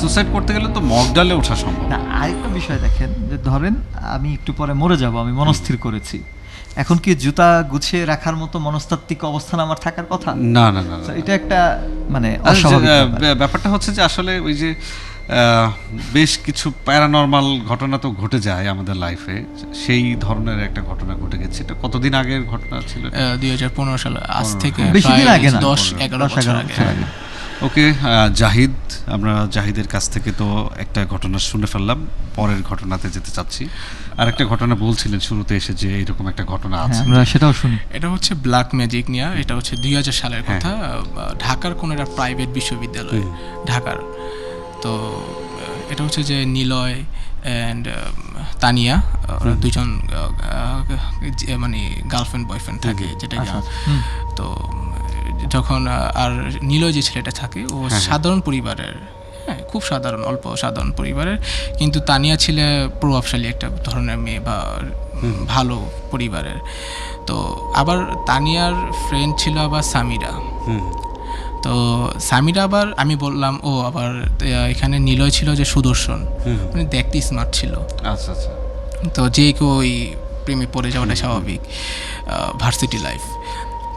Speaker 2: সুসাইড করতে গেলে তো মগডালে ওঠা সম্ভব
Speaker 5: না। আরেকটা বিষয় দেখেন, যে ধরেন আমি একটু পরে মরে যাব, আমি মনস্থির করেছি, এখন কি জুতা গুছিয়ে রাখার মতো মনস্তাত্ত্বিক অবস্থান আমার থাকার কথা?
Speaker 2: না না না,
Speaker 5: এটা একটা মানে অস্বাভাবিক
Speaker 2: ব্যাপারটা হচ্ছে যে আসলে ওই যে বেশ কিছু প্যারানরমাল ঘটনা তো ঘটে যায় আমাদের লাইফে, সেই ধরনের একটা ঘটনা ঘটে গেছে। এটা কতদিন আগের ঘটনা ছিল?
Speaker 1: 2015 সালে, আজ থেকে
Speaker 5: বেশি দিন আগে না,
Speaker 1: 10-11 বছর আগে।
Speaker 2: ওকে, জাহিদ, আমরা জাহিদের কাছ থেকে তো একটা ঘটনা শুনে ফেললাম, পরের ঘটনাতে যেতে চাচ্ছি। আর একটা ঘটনা বলছিলেন শুরুতে এসে যে এরকম একটা ঘটনা আছে,
Speaker 5: আমরা সেটাও শুনি।
Speaker 1: এটা হচ্ছে ব্ল্যাক ম্যাজিক নিয়ে। এটা হচ্ছে 2000 সালের কথা, ঢাকার কোন একটা প্রাইভেট বিশ্ববিদ্যালয়, ঢাকার। তো এটা হচ্ছে যে নিলয় অ্যান্ড তানিয়া, দুজন মানে গার্লফ্রেন্ড বয়ফ্রেন্ড থাকে, যেটা তো যখন আর নিলয় যে ছেলেটা থাকে ও সাধারণ পরিবারের, হ্যাঁ খুব সাধারণ, অল্প সাধারণ পরিবারের, কিন্তু তানিয়া ছিল প্রভাবশালী একটা ধরনের মেয়ে বা ভালো পরিবারের। তো আবার তানিয়ার ফ্রেন্ড ছিল আবার সামিরা। তো সামিরা আবার, আমি বললাম ও আবার এখানে নিলয় ছিল যে সুদর্শন, মানে দেখতে স্মার্ট ছিল।
Speaker 2: আচ্ছা আচ্ছা।
Speaker 1: তো যে কেউ ওই প্রেমে পড়ে যাওয়াটা স্বাভাবিক, ভার্সিটি লাইফ।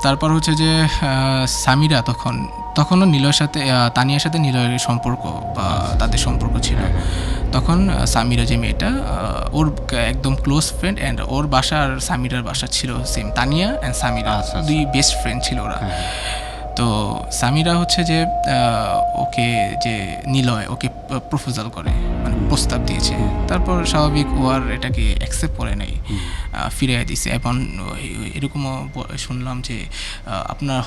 Speaker 1: তারপর হচ্ছে যে সামিরা তখনও নিলয়ের সাথে, তানিয়ার সাথে নিলয়ের সম্পর্ক বা তাদের সম্পর্ক ছিল। তখন সামিরা যে মেয়েটা ওর একদম ক্লোজ ফ্রেন্ড, অ্যান্ড ওর বাসা আর সামিরার বাসা ছিল সেম, তানিয়া অ্যান্ড সামিরা দুই বেস্ট ফ্রেন্ড ছিল ওরা। তো সামিরা হচ্ছে যে ওকে যে নিলয় ওকে প্রপোজাল করে, মানে প্রস্তাব দিয়েছে। তারপর স্বাভাবিক ও আর এটাকে অ্যাকসেপ্ট করে নাই, ফিরিয়ে দিছে। এবং এরকমও শুনলাম যে আপনার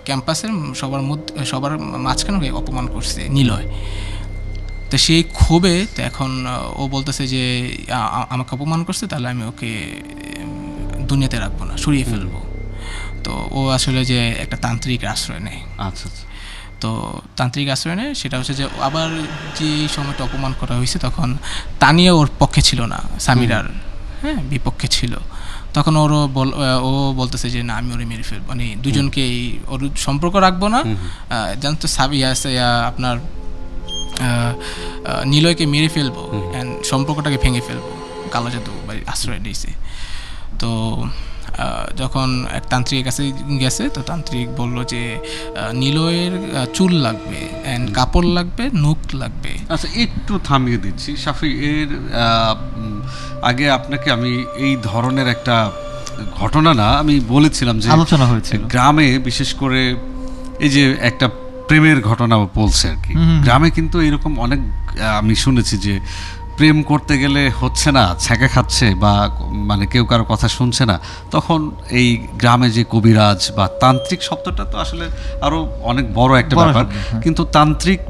Speaker 1: ক্যাম্পাসের সবার মাঝখানে অপমান করছে নিলয়। তো সেই ক্ষোভে তো এখন ও বলতেছে যে আমাকে অপমান করছে, তাহলে আমি ওকে দুনিয়াতে রাখবো না, সরিয়ে ফেলবো। তো ও আসলে যে একটা তান্ত্রিক আশ্রয় নেয়।
Speaker 2: আচ্ছা আচ্ছা।
Speaker 1: তো তান্ত্রিক আশ্রয় নেয়, সেটা হচ্ছে যে আবার যে সময়টা অপমান করা হয়েছে তখন তানিয়া ওর পক্ষে ছিল না, সামিরার বিপক্ষে ছিল। তখন ও বলতেছে যে না, আমি ওরে মেরে ফেলবো, মানে দুজনকে ওর সম্পর্ক রাখবো না, জানতো আপনার নিলয়কে মেরে ফেলবো অ্যান্ড সম্পর্কটাকে ভেঙে ফেলবো, কালো জাদু আশ্রয় দিয়েছে। তো যখন এক তান্ত্রিকের কাছে গেছে, তো তান্ত্রিক বলল যে নিলয়ের চুল লাগবে অ্যান্ড কাপড় লাগবে, নখ লাগবে।
Speaker 2: আচ্ছা, একটু থামিয়ে দিচ্ছি শাফি। এর আগে আপনাকে আমি এই ধরনের একটা ঘটনা না, আমি বলেছিলাম যে
Speaker 5: আলোচনা হয়েছিল
Speaker 2: গ্রামে, বিশেষ করে এই যে একটা প্রেমের ঘটনা বলছে আর কি, গ্রামে কিন্তু এরকম অনেক আমি শুনেছি যে প্রেম করতে গেলে হচ্ছে না, ছ্যাঁকা খাচ্ছে বা মানে কেউ কারো কথা শুনছে না, তখন এই গ্রামে যে কবিরাজ বা তান্ত্রিক শব্দটা তো আসলে আরো অনেক বড় একটা ব্যাপার, কিন্তু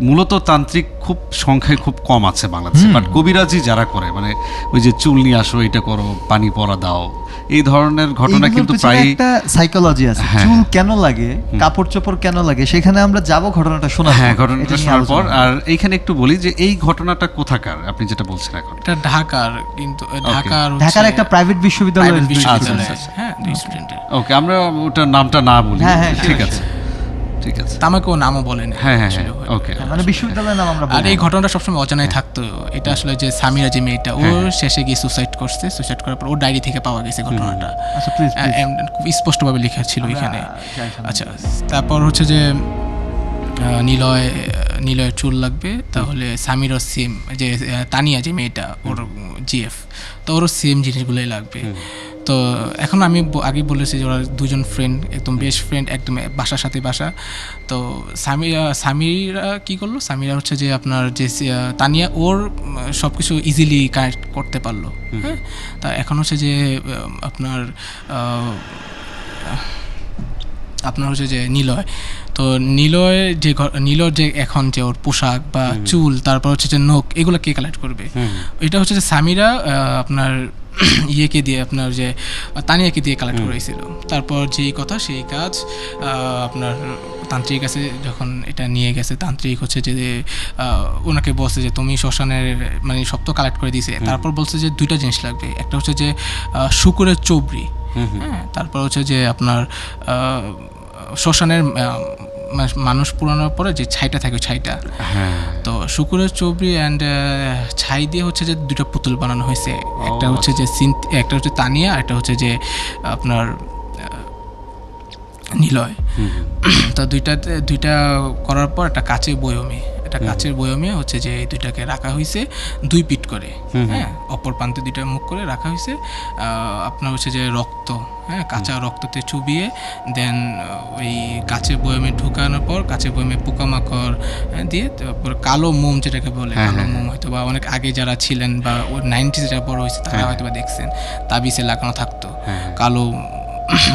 Speaker 2: মূলত তান্ত্রিক খুব সংখ্যায় খুব কম আছে বাংলাদেশে। বাট কবিরাজি যারা করে, মানে ওই যে চুল নিয়ে আসো, এটা করো, পানি পরা দাও, এই ধরনের ঘটনা কিন্তু প্রায়
Speaker 5: একটা সাইকোলজি আছে। চুল কেন লাগে, কাপড় চোপড় কেন লাগে, সেখানে আমরা যাব ঘটনাটা শোনার।
Speaker 2: হ্যাঁ, ঘটনাটা শোনার পর। আর এইখানে একটু বলি যে এই ঘটনাটা কোথাকার, আপনি যেটা বলছেন এখন?
Speaker 1: এটা ঢাকার, কিন্তু
Speaker 5: ঢাকার একটা প্রাইভেট বিশ্ববিদ্যালয়।
Speaker 1: হ্যাঁ, স্টুডেন্টের।
Speaker 2: ওকে, আমরা ওটার নামটা না বলি। ঠিক আছে, ঠিক আছে।
Speaker 1: আমাকেও নামও বলেন।
Speaker 2: হ্যাঁ হ্যাঁ, ওকে।
Speaker 5: মানে বিশ্ববিদ্যালয়ের নাম আমরা বলি।
Speaker 1: আর এই ঘটনাটা সবসময় অজানাই থাকতো। এটা আসলে যে সামিরা যে মেয়েটা, ও শেষে গিয়ে সুসাইড করছে। সুসাইড করার পর ওর ডায়েরি থেকে পাওয়া গেছে ঘটনাটা।
Speaker 5: আচ্ছা, প্লিজ
Speaker 1: খুব স্পষ্টভাবে লেখা ছিল এখানে। আচ্ছা, তারপর হচ্ছে যে নিলয়ের চুল লাগবে, তাহলে সামিরও সেম, যে তানিয়া যে মেয়েটা ওর জিএফ, তো ওরও সেম জিনিসগুলোই লাগবে। তো এখন আমি আগে বলেছি যে ওরা দুজন ফ্রেন্ড, একদম বেস্ট ফ্রেন্ড, একদম বাসার সাথে বাসা। তো সামিরা কি করলো, সামিরা হচ্ছে যে আপনার যে তানিয়া ওর সব কিছু ইজিলি কানেক্ট করতে পারলো। হ্যাঁ, তা এখন হচ্ছে যে আপনার হচ্ছে যে নিলয়, তো নিলয়ের যে এখন যে ওর পোশাক বা চুল, তারপর হচ্ছে যে নখ, এগুলো কে কালেক্ট করবে? এটা হচ্ছে যে সামিরা আপনার ইয়েকে দিয়ে, আপনার যে তানিয়াকে দিয়ে কালেক্ট করেছিল। তারপর যেই কথা সেই কাজ আপনার তান্ত্রিক কাছে যখন এটা নিয়ে গেছে, তান্ত্রিক হচ্ছে যে ওনাকে বলছে যে তুমি শ্মশানের মানে সব তো কালেক্ট করে দিয়েছে। তারপর বলছে যে দুইটা জিনিস লাগবে, একটা হচ্ছে যে শুকুরের চবরি, হ্যাঁ, তারপর হচ্ছে যে আপনার শ্মশানের মানুষ পুরানোর পরে যে ছাইটা থাকে, ছাইটা। তো শুকুরের চবরি অ্যান্ড ছাই দিয়ে হচ্ছে যে দুটো পুতুল বানানো হয়েছে। একটা হচ্ছে যে একটা হচ্ছে তানিয়া, একটা হচ্ছে যে আপনার নিলয়। তো দুইটা করার পর একটা কাচের বয়মে হচ্ছে যে এই দুইটাকে রাখা হয়েছে 2 ফিট করে। হ্যাঁ, অপর প্রান্তে 2টা মুখ করে রাখা হয়েছে। আপনার হচ্ছে যে রক্ত, হ্যাঁ, কাঁচা রক্ততে চুবিয়ে দেন ওই কাচের বয়মে ঢুকানোর পর কাচের বয়মে পোকামাকড় দিয়ে, তারপর কালো মোম যেটাকে বলে, কালো মোম হয়তো বা অনেক আগে যারা ছিলেন বা 90s যারা বড় হয়েছে তারা হয়তো বা দেখছেন তাবিজে লাগানো থাকতো কালো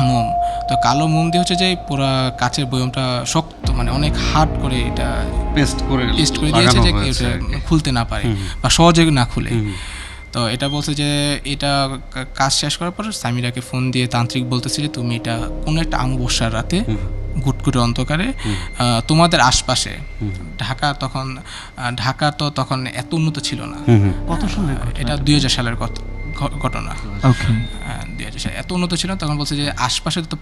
Speaker 1: মোম। তো কালো মোম দিয়ে হচ্ছে যে পুরো কাচের বয়মটা শক্ত, মানে অনেক হার্ড করে এটা পেস্ট করে দিয়েছে যে এটা খুলতে না পারে বা সহজে না খুলে। তো এটা বলছে যে এটা কাজ শেষ করার পর সামিরাকে ফোন দিয়ে তান্ত্রিক বলতেছে যে তুমি এটা কোনো একটা অমাবস্যার রাতে গুটগুটে অন্ধকারে তোমাদের আশপাশে, ঢাকা তো তখন এত উন্নত ছিল না।
Speaker 5: কত সালে
Speaker 1: এটা 2000 সালের ঘটনা। 2000 সালে এত উন্নত ছিল, তখন বলছে যে আশপাশে তো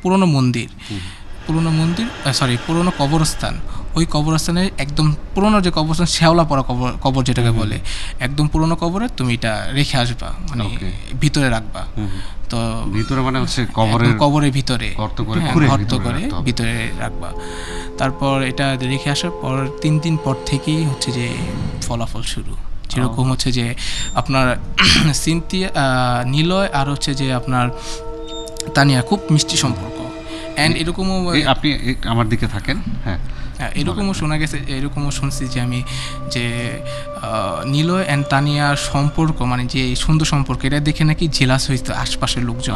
Speaker 1: পুরনো কবরস্থান, ওই কবরস্থানে একদম পুরনো যে কবরস্থান, শ্যাওলা পড়া কবর যেটাকে বলে, একদম পুরনো কবরে তুমি এটা রেখে আসবা, মানে ভিতরে রাখবা। তো
Speaker 2: ভিতরে মানে হচ্ছে
Speaker 1: কবরের ভিতরে গর্ত করে ভিতরে রাখবা। তারপর এটা রেখে আসার পর 3 দিন পর থেকেই হচ্ছে যে ফলাফল শুরু, যেরকম হচ্ছে যে আপনার সিনথিয়া, নিলয় আর হচ্ছে যে আপনার তানিয়া খুব মিষ্টি সম্পর্ক। অ্যান্ড এরকমও
Speaker 2: আপনি আমার দিকে থাকেন। হ্যাঁ,
Speaker 1: এরকমও শোনা গেছে, এরকমও শুনছি যে আমি যে নিলয় অ্যান্ড তানিয়ার সম্পর্ক, মানে যে সুন্দর সম্পর্ক, এটা দেখে নাকি জেলাস হইতো আশপাশের লোকজন,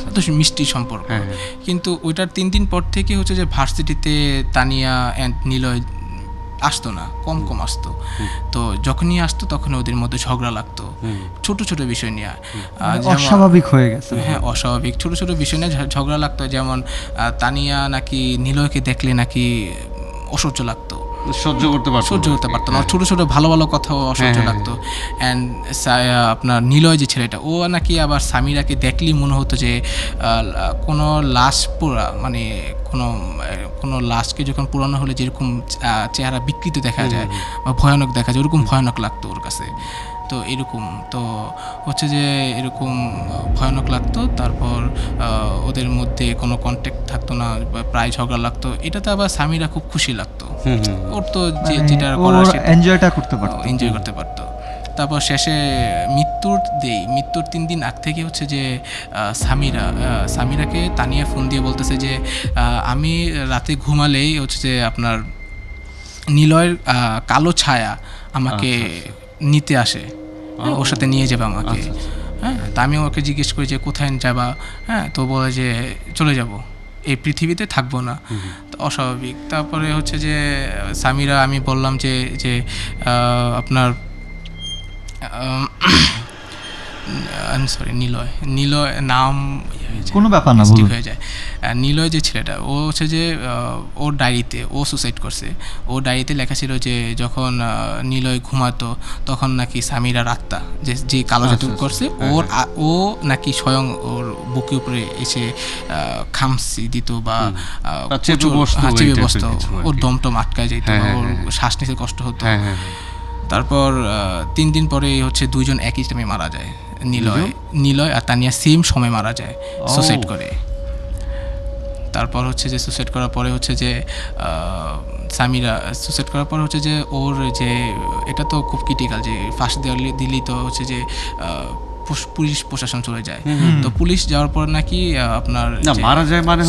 Speaker 1: এত মিষ্টি সম্পর্ক। কিন্তু ওইটার 3 দিন পর থেকে হচ্ছে যে ভার্সিটিতে তানিয়া অ্যান্ড নিলয় আসতো না, কম আসতো। তো যখনই আসতো তখন ওদের মধ্যে ঝগড়া লাগতো ছোট ছোট বিষয় নিয়ে।
Speaker 5: অস্বাভাবিক হয়ে গেছে।
Speaker 1: হ্যাঁ, অস্বাভাবিক ছোট ছোট বিষয় নিয়ে ঝগড়া লাগতো। যেমন তানিয়া নাকি নিলয়কে দেখলে নাকি অসহ্য লাগতো,
Speaker 2: সহ্য করতে পারতো
Speaker 1: না। ছোট ছোট ভালো ভালো কথাও অসহ্য লাগতো। অ্যান্ড আপনার নিলয় যে ছেলেটা, ও নাকি আবার সামিরাকে দেখলেই মনে হতো যে কোনো লাশ পোড়া, মানে কোনো লাশকে যখন পুরানো হলে যেরকম চেহারা বিকৃত দেখা যায় বা ভয়ানক দেখা যায়, ওরকম ভয়ানক লাগতো ওর কাছে। তো এরকম তো হচ্ছে যে এরকম ভয়ানক লাগতো। তারপর ওদের মধ্যে কোনো কন্ট্যাক্ট থাকতো না, প্রায় ঝগড়া লাগতো। এটাতে আবার সামিরা খুব খুশি লাগতো, ওর তো যেটা করার
Speaker 5: এনজয়
Speaker 1: করতে পারতো। তারপর শেষে মৃত্যুর 3 দিন আগ থেকে হচ্ছে যে সামিরাকে তানিয়া ফোন দিয়ে বলতেছে যে আমি রাতে ঘুমালেই হচ্ছে যে আপনার নিলয়ের কালো ছায়া আমাকে নিতে আসে, ওর সাথে নিয়ে যাবে আমাকে। হ্যাঁ, তা আমি ওকে জিজ্ঞেস করি যে কোথায় যাবা? হ্যাঁ, তো বলে যে চলে যাব, এই পৃথিবীতে থাকবো না। তো অস্বাভাবিক। তারপরে হচ্ছে যে সামিরা, আমি বললাম যে আপনার সরি নিলয় নাম
Speaker 5: কোনো ব্যাপার না,
Speaker 1: হয়ে যায়। নিলয় যে ছেলেটা, ও হচ্ছে যে ওর ডায়েরিতে ও সুসাইড করছে। ওর ডায়েরিতে লেখা ছিল যে যখন নিলয় ঘুমাতো তখন নাকি সামিরার আত্মা, যে কালো জাদু করছে, ও নাকি স্বয়ং ওর বুকের উপরে এসে খামসি দিত বা চেপে বসতো, ওর দমটম আটকায় যেত, ওর শ্বাস নিতে কষ্ট হতো। তারপর 3 দিন পরে হচ্ছে 2 জন একই টাইমে মারা যায়। নিলয় আর তানিয়া সেম সময় মারা যায় সুসাইড করে। তারপর হচ্ছে যে সুসাইড করার পরে হচ্ছে যে সামিরা সুসাইড করার পর হচ্ছে যে ওর যে এটা তো খুব ক্রিটিক্যাল, যে ফাঁস দিলেই তো হচ্ছে যে পুলিশ প্রশাসন চলে যায়। তো পুলিশ যাওয়ার পর নাকি আপনার
Speaker 2: মারা যায়, মানে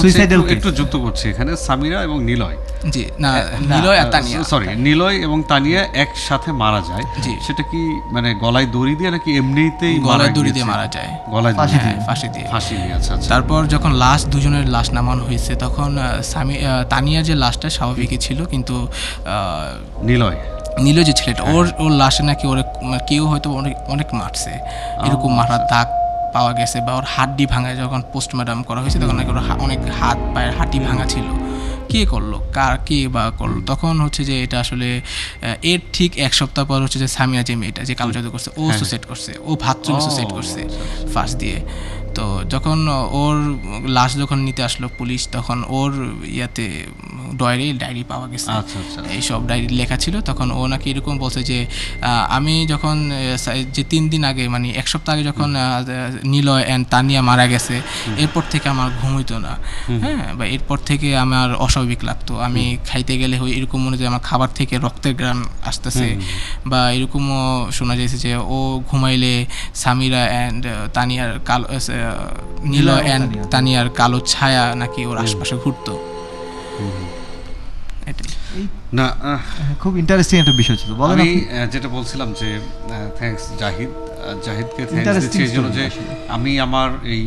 Speaker 2: একটু যুক্ত করছে এখানে সামিরা এবং নিলয়,
Speaker 1: জি না, নিলয় আর তানিয়া,
Speaker 2: সরি নিলয় এবং তানিয়া একসাথে মারা যায়। সেটা কি মানে গলায় দড়ি দিয়ে নাকি এমনিতেই
Speaker 1: গলায় দড়ি দিয়ে মারা যায়?
Speaker 2: গলায়
Speaker 1: ফাঁসি দিয়ে।
Speaker 2: আচ্ছা।
Speaker 1: তারপর যখন লাশ দুজনের লাশ নামানো হয়েছে তখন তানিয়া যে লাশটা স্বাভাবিকই ছিল, কিন্তু নিলয় যে ছেলেটা, ওর লাশে নাকি কেউ হয়তো অনেক মারছে, এরকম মারার দাগ পাওয়া গেছে। বা ওর হাড্ডি ভাঙা যখন পোস্টমর্টম করা হয়েছে তখন নাকি ওর অনেক হাত পায়ের হাড্ডি ভাঙা ছিল। কে করলো, কে বা করলো? তখন হচ্ছে যে এটা আসলে এর ঠিক 1 সপ্তাহ পর হচ্ছে যে সামিয়া, যে মেয়েটা যে কালো জাদু করছে, ও সুসাইড করছে, ও বাথরুমে সুসাইড করছে ফাঁস দিয়ে। তো যখন ওর লাশ যখন নিতে আসলো পুলিশ, তখন ওর ইয়াতে ডায়েরি পাওয়া গেছে, এইসব ডায়েরি লেখা ছিল। তখন ও নাকি এরকম বলছে যে আমি যখন যে 3 দিন আগে, মানে 1 সপ্তাহ আগে যখন নিলয় অ্যান্ড তানিয়া মারা গেছে, এরপর থেকে আমার ঘুম হইতো না। হ্যাঁ, বা এরপর থেকে আমার অস্বাভাবিক লাগতো, আমি খাইতে গেলে এরকম মনে হয় আমার খাবার থেকে রক্তের ঘ্রাণ আসতেছে। বা এরকমও শোনা যাচ্ছে যে ও ঘুমাইলে সামিরা অ্যান্ড তানিয়ার কালো, নিলয় অ্যান্ড তানিয়ার কালো ছায়া নাকি ওর আশপাশে ঘুরতো।
Speaker 2: না,
Speaker 5: খুব ইন্টারেস্টিং একটা বিষয় ছিল।
Speaker 2: আমি যেটা বলছিলাম যে থ্যাঙ্কস জাহিদকে থ্যাঙ্কস দিচ্ছি এই জন্য যে আমি আমার এই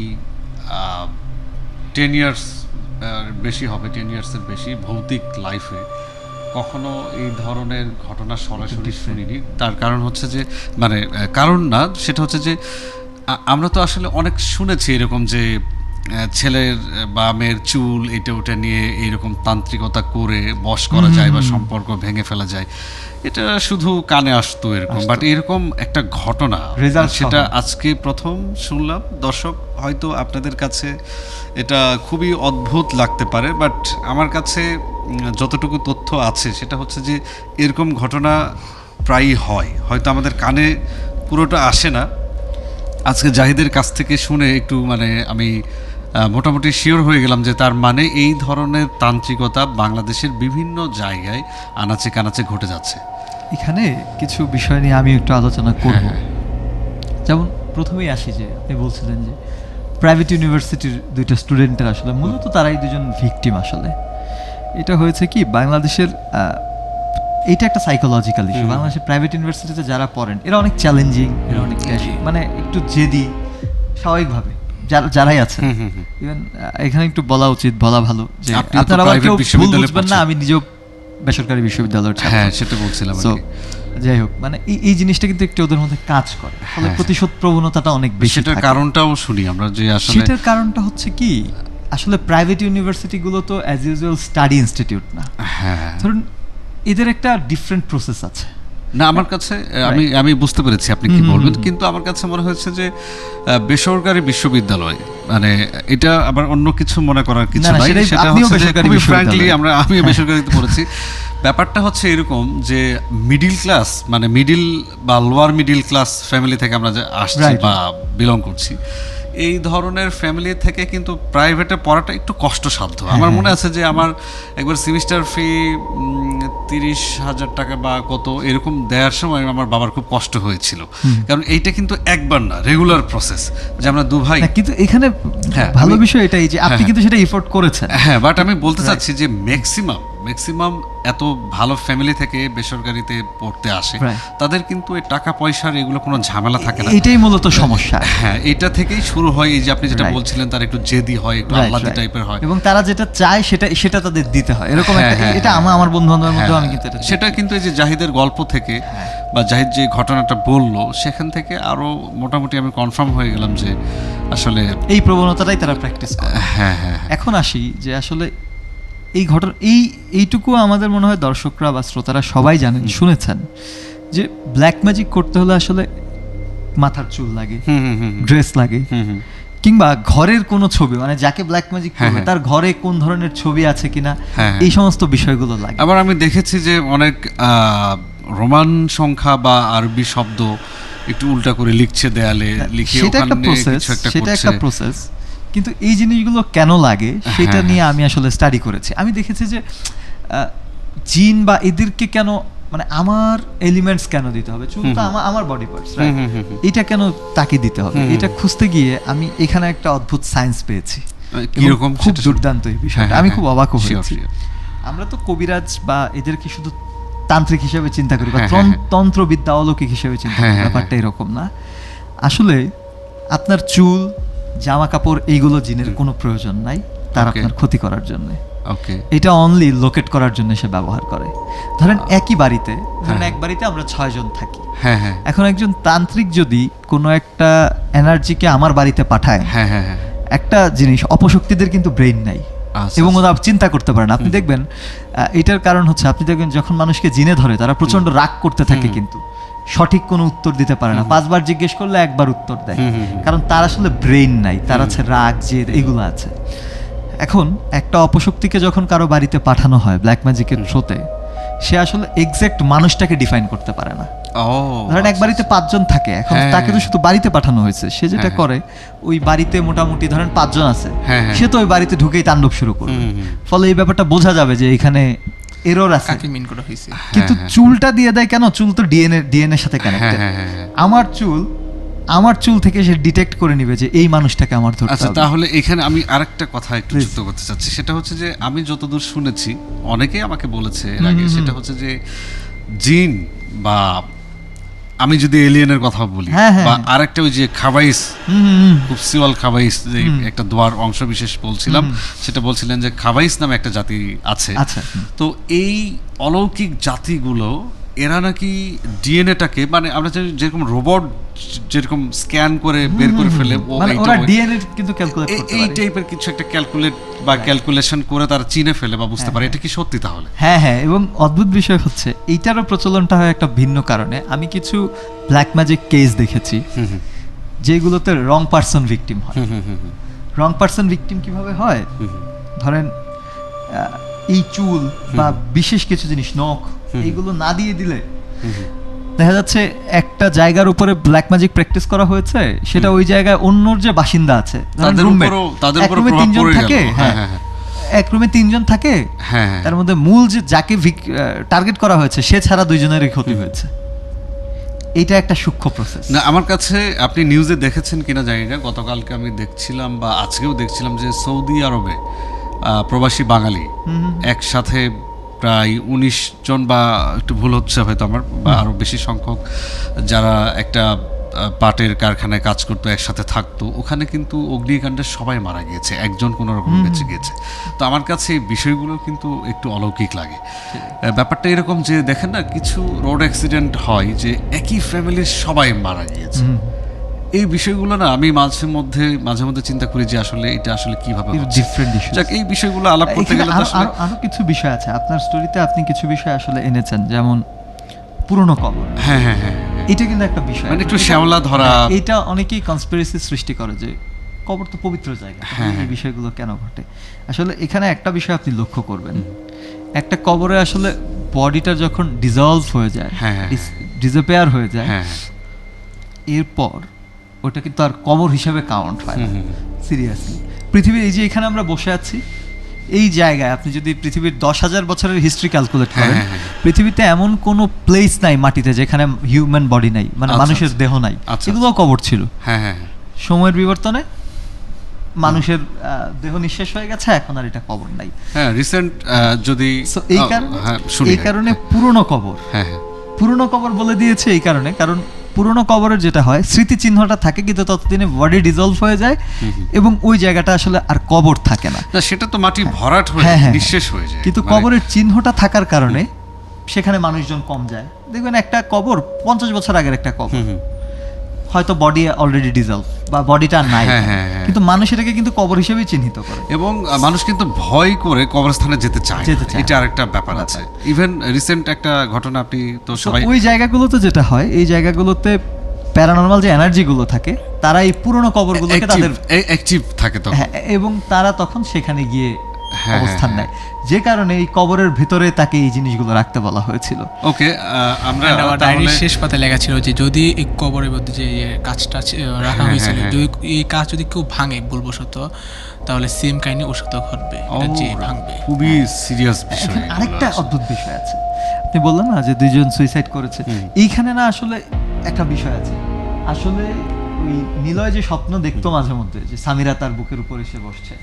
Speaker 2: 10 ইয়ার্স বেশি হবে, 10 ইয়ার্সের বেশি ভৌতিক লাইফে কখনো এই ধরনের ঘটনা সরাসরি শুনিনি। তার কারণ হচ্ছে যে মানে কারণ না, সেটা হচ্ছে যে আমরা তো আসলে অনেক শুনেছি এরকম যে ছেলের বা মেয়ের চুল এটা ওটা নিয়ে এইরকম তান্ত্রিকতা করে বশ করা যায় বা সম্পর্ক ভেঙে ফেলা যায়, এটা শুধু কানে আসতো এরকম। বাট এরকম একটা ঘটনা সেটা আজকে প্রথম শুনলাম। দর্শক, হয়তো আপনাদের কাছে এটা খুবই অদ্ভুত লাগতে পারে, বাট আমার কাছে যতটুকু তথ্য আছে সেটা হচ্ছে যে এরকম ঘটনা প্রায়ই হয়, হয়তো আমাদের কানে পুরোটা আসে না। আজকে জাহিদের কাছ থেকে শুনে একটু মানে আমি মোটামুটি শিওর হয়ে গেলাম যে তার মানে এই ধরনের তান্ত্রিকতা বাংলাদেশের বিভিন্ন জায়গায় আনাচে কানাচে ঘটে যাচ্ছে।
Speaker 5: এখানে কিছু বিষয় নিয়ে আমি একটু আলোচনা করব। যেমন প্রথমেই আসি যে আপনি বলছিলেন যে প্রাইভেট ইউনিভার্সিটির দুইটা স্টুডেন্টের আসলে মূলত তারাই দুজন ভিকটিম। আসলে এটা হয়েছে কি বাংলাদেশের এইটা একটা সাইকোলজিক্যাল ইস্যু। বাংলাদেশের প্রাইভেট ইউনিভার্সিটিতে যারা পড়েন এরা অনেক চ্যালেঞ্জিং, এরা অনেক মানে একটু জেদি স্বাভাবিকভাবে যারাই আছেন। ইভেন এখানে একটু বলা উচিত, বলা ভালো যে আপনারা আবার কেউ ভুল বুঝবেন না, আমি নিজেও বেসরকারি বিশ্ববিদ্যালয়ের ছাত্র।
Speaker 2: হ্যাঁ, সেটা বলছিলাম।
Speaker 5: যাই হোক, মানে এই জিনিসটা কিন্তু একটু ওদের মধ্যে কাজ করে, ফলে প্রতিশোধ প্রবণতাটা অনেক বেশি।
Speaker 2: সেটার কারণটাও শুনি আমরা যে আসলে
Speaker 5: সেটার কারণটা হচ্ছে কি, আসলে প্রাইভেট ইউনিভার্সিটি গুলো তো অ্যাজ ইউজুয়াল স্টাডি ইনস্টিটিউট না।
Speaker 2: হ্যাঁ,
Speaker 5: ধরুন এদের একটা ডিফারেন্ট প্রসেস আছে।
Speaker 2: না, আমার কাছে আমি বুঝতে পেরেছি আপনি কি বলবেন, কিন্তু আমার কাছে মনে হয়েছে যে বেসরকারি বিশ্ববিদ্যালয় মানে এটা আবার অন্য কিছু মনে করার কিছু নাই। সেটা হচ্ছে যে খুবই ফ্র্যাঙ্কলি আমি বেসরকারিতে পড়েছি। ব্যাপারটা হচ্ছে এরকম যে মিডিল ক্লাস মানে মিডিল বা লোয়ার মিডিল ক্লাস ফ্যামিলি থেকে আমরা যে আসছি বা বিলং করছি, এই ধরনের ফ্যামিলি থেকে কিন্তু প্রাইভেটে পড়াটা একটু কষ্টসাধ্য। আমার মনে আছে যে আমার একবার সেমিস্টার ফি 30,000 টাকা বা কত এরকম দেওয়ার সময় আমার বাবার খুব কষ্ট হয়েছিল, কারণ এইটা কিন্তু একবার না, রেগুলার প্রসেস যে আমরা দু ভাই।
Speaker 5: কিন্তু এখানে ভালো বিষয় এটাই যে আপনি কিন্তু সেটা এফোর্ট করেছেন।
Speaker 2: হ্যাঁ, বাট আমি বলতে চাচ্ছি যে ম্যাক্সিমাম এত ভালো ফ্যামিলি থেকে বেসরকারিতে পড়তে আসে, তাদের কিন্তু এই টাকা পয়সার এগুলো কোনো ঝামেলা থাকে না।
Speaker 5: এটাই মূলত সমস্যা।
Speaker 2: হ্যাঁ, এটা থেকেই শুরু হয়। এই যে আপনি যেটা বলছিলেন, তার একটু জেদি হয়, একটু আহ্লাদি টাইপের হয়,
Speaker 5: এবং তারা যেটা চায় সেটা তাদের দিতে হয়, এরকম একটা। এটা আমার বন্ধু বান্ধবের মধ্যে আমি কিন্তু
Speaker 2: সেটা কিন্তু এই যে জাহিদের গল্প থেকে বা জাহিদ যে ঘটনাটা বললো সেখান থেকে আরো মোটামুটি আমি কনফার্ম হয়ে গেলাম যে আসলে
Speaker 5: এই প্রবণতাটাই তারা প্র্যাকটিস করে।
Speaker 2: হ্যাঁ।
Speaker 5: এখন আসি যে আসলে এই ঘটনা এইটুকু আমাদের মনে হয় দর্শকরা বা শ্রোতারা সবাই জানেন, শুনেছেন যে ব্ল্যাক ম্যাজিক করতে হলে আসলে মাথার চুল লাগে, ড্রেস লাগে, কিংবা ঘরের কোনো ছবি, মানে যাকে ব্ল্যাক ম্যাজিক করবে তার ঘরে কোন ধরনের ছবি আছে কিনা, এই সমস্ত বিষয়গুলো লাগে।
Speaker 2: আবার আমি দেখেছি যে অনেক রোমান সংখ্যা বা আরবি শব্দ একটু উল্টা করে লিখছে দেয়ালে, লিখে
Speaker 5: সেটা একটা প্রসেস। কিন্তু এই জিনিসগুলো কেন লাগে সেটা নিয়ে আমি আসলে স্টাডি করেছি। আমি দেখেছি যে জিন বা এদেরকে কেন, মানে আমার এলিমেন্টস কেন দিতে হবে, চুল তো আমার বডি পার্টস, রাইট? এটা কেন তাকে দিতে হবে, এটা খুঁজতে গিয়ে আমি এখানে একটা অদ্ভুত সায়েন্স পেয়েছি।
Speaker 2: কিরকম?
Speaker 5: খুব দুর্দান্ত এই বিষয়টা, আমি খুব অবাক হয়েছি। আমরা তো কবিরাজ বা এদেরকে শুধু তান্ত্রিক হিসেবে চিন্তা করি বা তন্ত্রবিদ্যা অলৌকিক হিসেবে চিন্তা করি, ব্যাপারটা এরকম না। আসলে আপনার চুল, জামা কাপড় এইগুলো জিনের কোনো প্রয়োজন নাই তার আপনার ক্ষতি করার জন্য। এটা অনলি লোকেট করার জন্য সে ব্যবহার করে। ধরেন একই বাড়িতে, এক বাড়িতে আমরা 6 জন থাকি। এখন একজন তান্ত্রিক যদি কোনো একটা এনার্জিকে আমার বাড়িতে পাঠায়, একটা জিনিস, অপশক্তিদের কিন্তু ব্রেইন নাই এবং ওরা চিন্তা করতে পারে না। আপনি দেখবেন এটার কারণ হচ্ছে, আপনি দেখবেন যখন মানুষকে জিনে ধরে তারা প্রচন্ড রাগ করতে থাকে, কিন্তু সঠিক কোনো উত্তর দিতে পারে না। 5 বার জিজ্ঞেস করলে 1 বার উত্তর দেয়, কারণ তার আসলে ব্রেইন নাই, তার আছে রাগ, জেদ, এগুলো আছে। এখন একটা অপশক্তিকে যখন কারো বাড়িতে পাঠানো হয় ব্ল্যাক ম্যাজিকের থ্রুতে, সে আসলে এক্সাক্ট মানুষটাকে ডিফাইন করতে পারে না। ধরেন এক বাড়িতে 5 জন থাকে, এখন তাকে তো শুধু বাড়িতে পাঠানো হয়েছে, সে যেটা করে ওই বাড়িতে মোটামুটি ধরেন 5 জন আছে, সে তো ওই বাড়িতে ঢুকেই তাণ্ডব শুরু করবে। ফলে এই ব্যাপারটা বোঝা যাবে যে এখানে এরর আছে। কিন্তু চুলটা দিয়ে দেয় কেন? চুল তো ডিএনএ সাথে কানেক্টেড। আমার চুল থেকে সে ডিটেক্ট করে নিবে যে এই মানুষটাকে আমার ধরতে হবে।
Speaker 2: আচ্ছা, তাহলে এখানে আমি আরেকটা কথা একটু যুক্ত করতে চাচ্ছি। সেটা হচ্ছে যে আমি যতদূর শুনেছি, অনেকেই আমাকে বলেছে এর আগে, সেটা হচ্ছে যে জিন বা আমি যদি এলিয়েনের কথা বলি, বা আরেকটা ওই যে খাবাইস, খুব সিওয়াল খাবাইস, যে একটা দোয়ার অংশ বিশেষ বলছিলাম, সেটা বলছিলেন যে খাবাইস নামে একটা জাতি আছে। তো এই অলৌকিক জাতিগুলো এরা নাকি ডিএনএটাকে, মানে আমরা যেরকম রোবট যেরকম স্ক্যান করে বের করে ফেলে,
Speaker 5: ওরা ডিএনএ কিন্তু ক্যালকুলেট করতে পারে,
Speaker 2: এই টাইপের কিছু একটা ক্যালকুলেট বা ক্যালকুলেশন করে তারা চিনে ফেলে বা বুঝতে পারে। এটা কি সত্যি তাহলে?
Speaker 5: হ্যাঁ, এবং অদ্ভুত বিষয় হচ্ছে এইটারও প্রচলনটা হয় একটা ভিন্ন কারণে। আমি কিছু ব্ল্যাক ম্যাজিক কেস দেখেছি যেগুলোতে রং পারসন ভিকটিম হয়। রং পারসন ভিকটিম কিভাবে হয়? ধরেন এই চুল বা বিশেষ কিছু জিনিস, নখ, এইগুলো না দিয়ে দিলে দেখা যাচ্ছে একটা জায়গার উপরে ব্ল্যাক ম্যাজিক প্র্যাকটিস করা হয়েছে, সেটা ওই জায়গায় অন্যর যে বাসিন্দা আছে,
Speaker 2: তাদের উপর প্রভাব পড়ে গেল।
Speaker 5: এক রুমে 3 জন থাকে, তার মধ্যে মূল যে যাকে টার্গেট করা হয়েছে সে ছাড়া 2 জনেরই ক্ষতি হয়েছে। এটা একটা সূক্ষ্ম প্রসেস।
Speaker 2: না, আমার কাছে আপনি নিউজে দেখেছেন কিনা জানি না, গতকালকে আমি দেখছিলাম বা আজকেও দেখছিলাম যে সৌদি আরবে প্রবাসী বাঙালি একসাথে প্রায় 19 জন, বা একটু ভুল হচ্ছে হয়তো আমার, বা আরও বেশি সংখ্যক যারা একটা পাটের কারখানায় কাজ করতো, একসাথে থাকতো, ওখানে কিন্তু অগ্নিকাণ্ডে সবাই মারা গিয়েছে, একজন কোনো রকম বেঁচে গিয়েছে। তো আমার কাছে এই বিষয়গুলো কিন্তু একটু অলৌকিক লাগে। ব্যাপারটা এরকম যে দেখেন না, কিছু রোড অ্যাক্সিডেন্ট হয় যে একই ফ্যামিলির সবাই মারা গিয়েছে। এই বিষয়গুলো না আমি মাঝে মধ্যে চিন্তা করি যে আসলে এটা আসলে কিভাবে
Speaker 5: ডিফারেন্ট ইস্যু।
Speaker 2: যাক, এই বিষয়গুলো আলাপ করতে গেলে
Speaker 5: আরো কিছু বিষয় আছে আপনার স্টোরিতে, আপনি কিছু বিষয় আসলে এনেছেন, যেমন পুরনো কবর।
Speaker 2: হ্যাঁ হ্যাঁ হ্যাঁ,
Speaker 5: এটা কিন্তু একটা বিষয়,
Speaker 2: মানে একটু শ্যাওলা ধরা।
Speaker 5: এটা অনেকেই কনস্পিরেসি সৃষ্টি করে যে কবর তো পবিত্র জায়গা, এই বিষয়গুলো কেন ঘটে। আসলে এখানে একটা বিষয় আপনি লক্ষ্য করবেন, একটা কবরে আসলে বডিটা যখন ডিজলভ হয়ে যায়, ডিসঅ্যাপিয়ার হয়ে যায়, এরপর ওটা কিন্তু আর কবর হিসাবে কাউন্ট হয় না। সিরিয়াসলি পৃথিবীর এই যে এখানে আমরা বসে আছি এই জায়গায়, আপনি যদি পৃথিবীর 10,000 বছরের হিস্ট্রি ক্যালকুলেট করেন, পৃথিবীতে এমন কোনো প্লেস নাই মাটিতে যেখানে হিউম্যান বডি নাই, মানে মানুষের দেহ নাই। এগুলো কবর ছিল। সময়ের বিবর্তনে মানুষের দেহ নিঃশেষ হয়ে গেছে, এখন আর এটা কবর নাই।
Speaker 2: হ্যাঁ, রিসেন্ট যদি
Speaker 5: এই কারণে পুরনো কবর বলে দিয়েছে, এই কারণে, কারণ পুরনো কবরের যেটা হয় স্মৃতিচিহ্নটা থাকে, কিন্তু ততদিনে বডি ডিজলভ হয়ে যায় এবং ওই জায়গাটা আসলে আর কবর থাকে না,
Speaker 2: সেটা তো মাটি ভরাট হয়ে নিঃশেষ হয়ে যায়।
Speaker 5: কিন্তু কবরের চিহ্নটা থাকার কারণে সেখানে মানুষজন কম যায়। দেখবেন একটা কবর 50 বছর আগের একটা কবর, হয়তো বডি অলরেডি ডিজলভ বা বডিটা নাই, কিন্তু মানুষ এটাকে কিন্তু কবর হিসেবেই চিহ্নিত করে
Speaker 2: এবং মানুষ কিন্তু ভয় করে কবরস্থানে যেতে চায়। এটা আরেকটা ব্যাপার আছে। ইভেন রিসেন্ট একটা ঘটনা, আপনি তো সবাই
Speaker 5: ওই জায়গাগুলোতে যেটা হয়, এই জায়গাগুলোতে প্যারানরমাল যে এনার্জিগুলো থাকে তারা এই পুরনো কবরগুলোকে তাদের
Speaker 2: অ্যাক্টিভ থাকে তখন,
Speaker 5: এবং তারা তখন সেখানে গিয়ে অবস্থান নেয়, যে কারণে এই কবরের ভিতরে তাকে এই জিনিসগুলো রাখতে বলা হয়েছিল।
Speaker 2: ওকে, আমরা
Speaker 1: ডায়েরির শেষ পাতায় লেখা ছিল যে যদি এই কবরের মধ্যে যে কাজটা রাখা হয়েছিল, যদি এই কাজ যদি কেউ ভাঙে ভুলবশত, তাহলে সেম কাহিনী ওর সাথে ঘটবে, যে ভাঙবে।
Speaker 2: খুবই সিরিয়াস বিষয়।
Speaker 5: আরেকটা অদ্ভুত বিষয় আছে, আপনি বললেন না যে 2 জন সুইসাইড করেছে, এইখানে না আসলে একটা বিষয় আছে। আসলে ওই নিলয় যে স্বপ্ন দেখতো মাঝে মধ্যে যে সামিরা তার বুকের উপর এসে বসছে,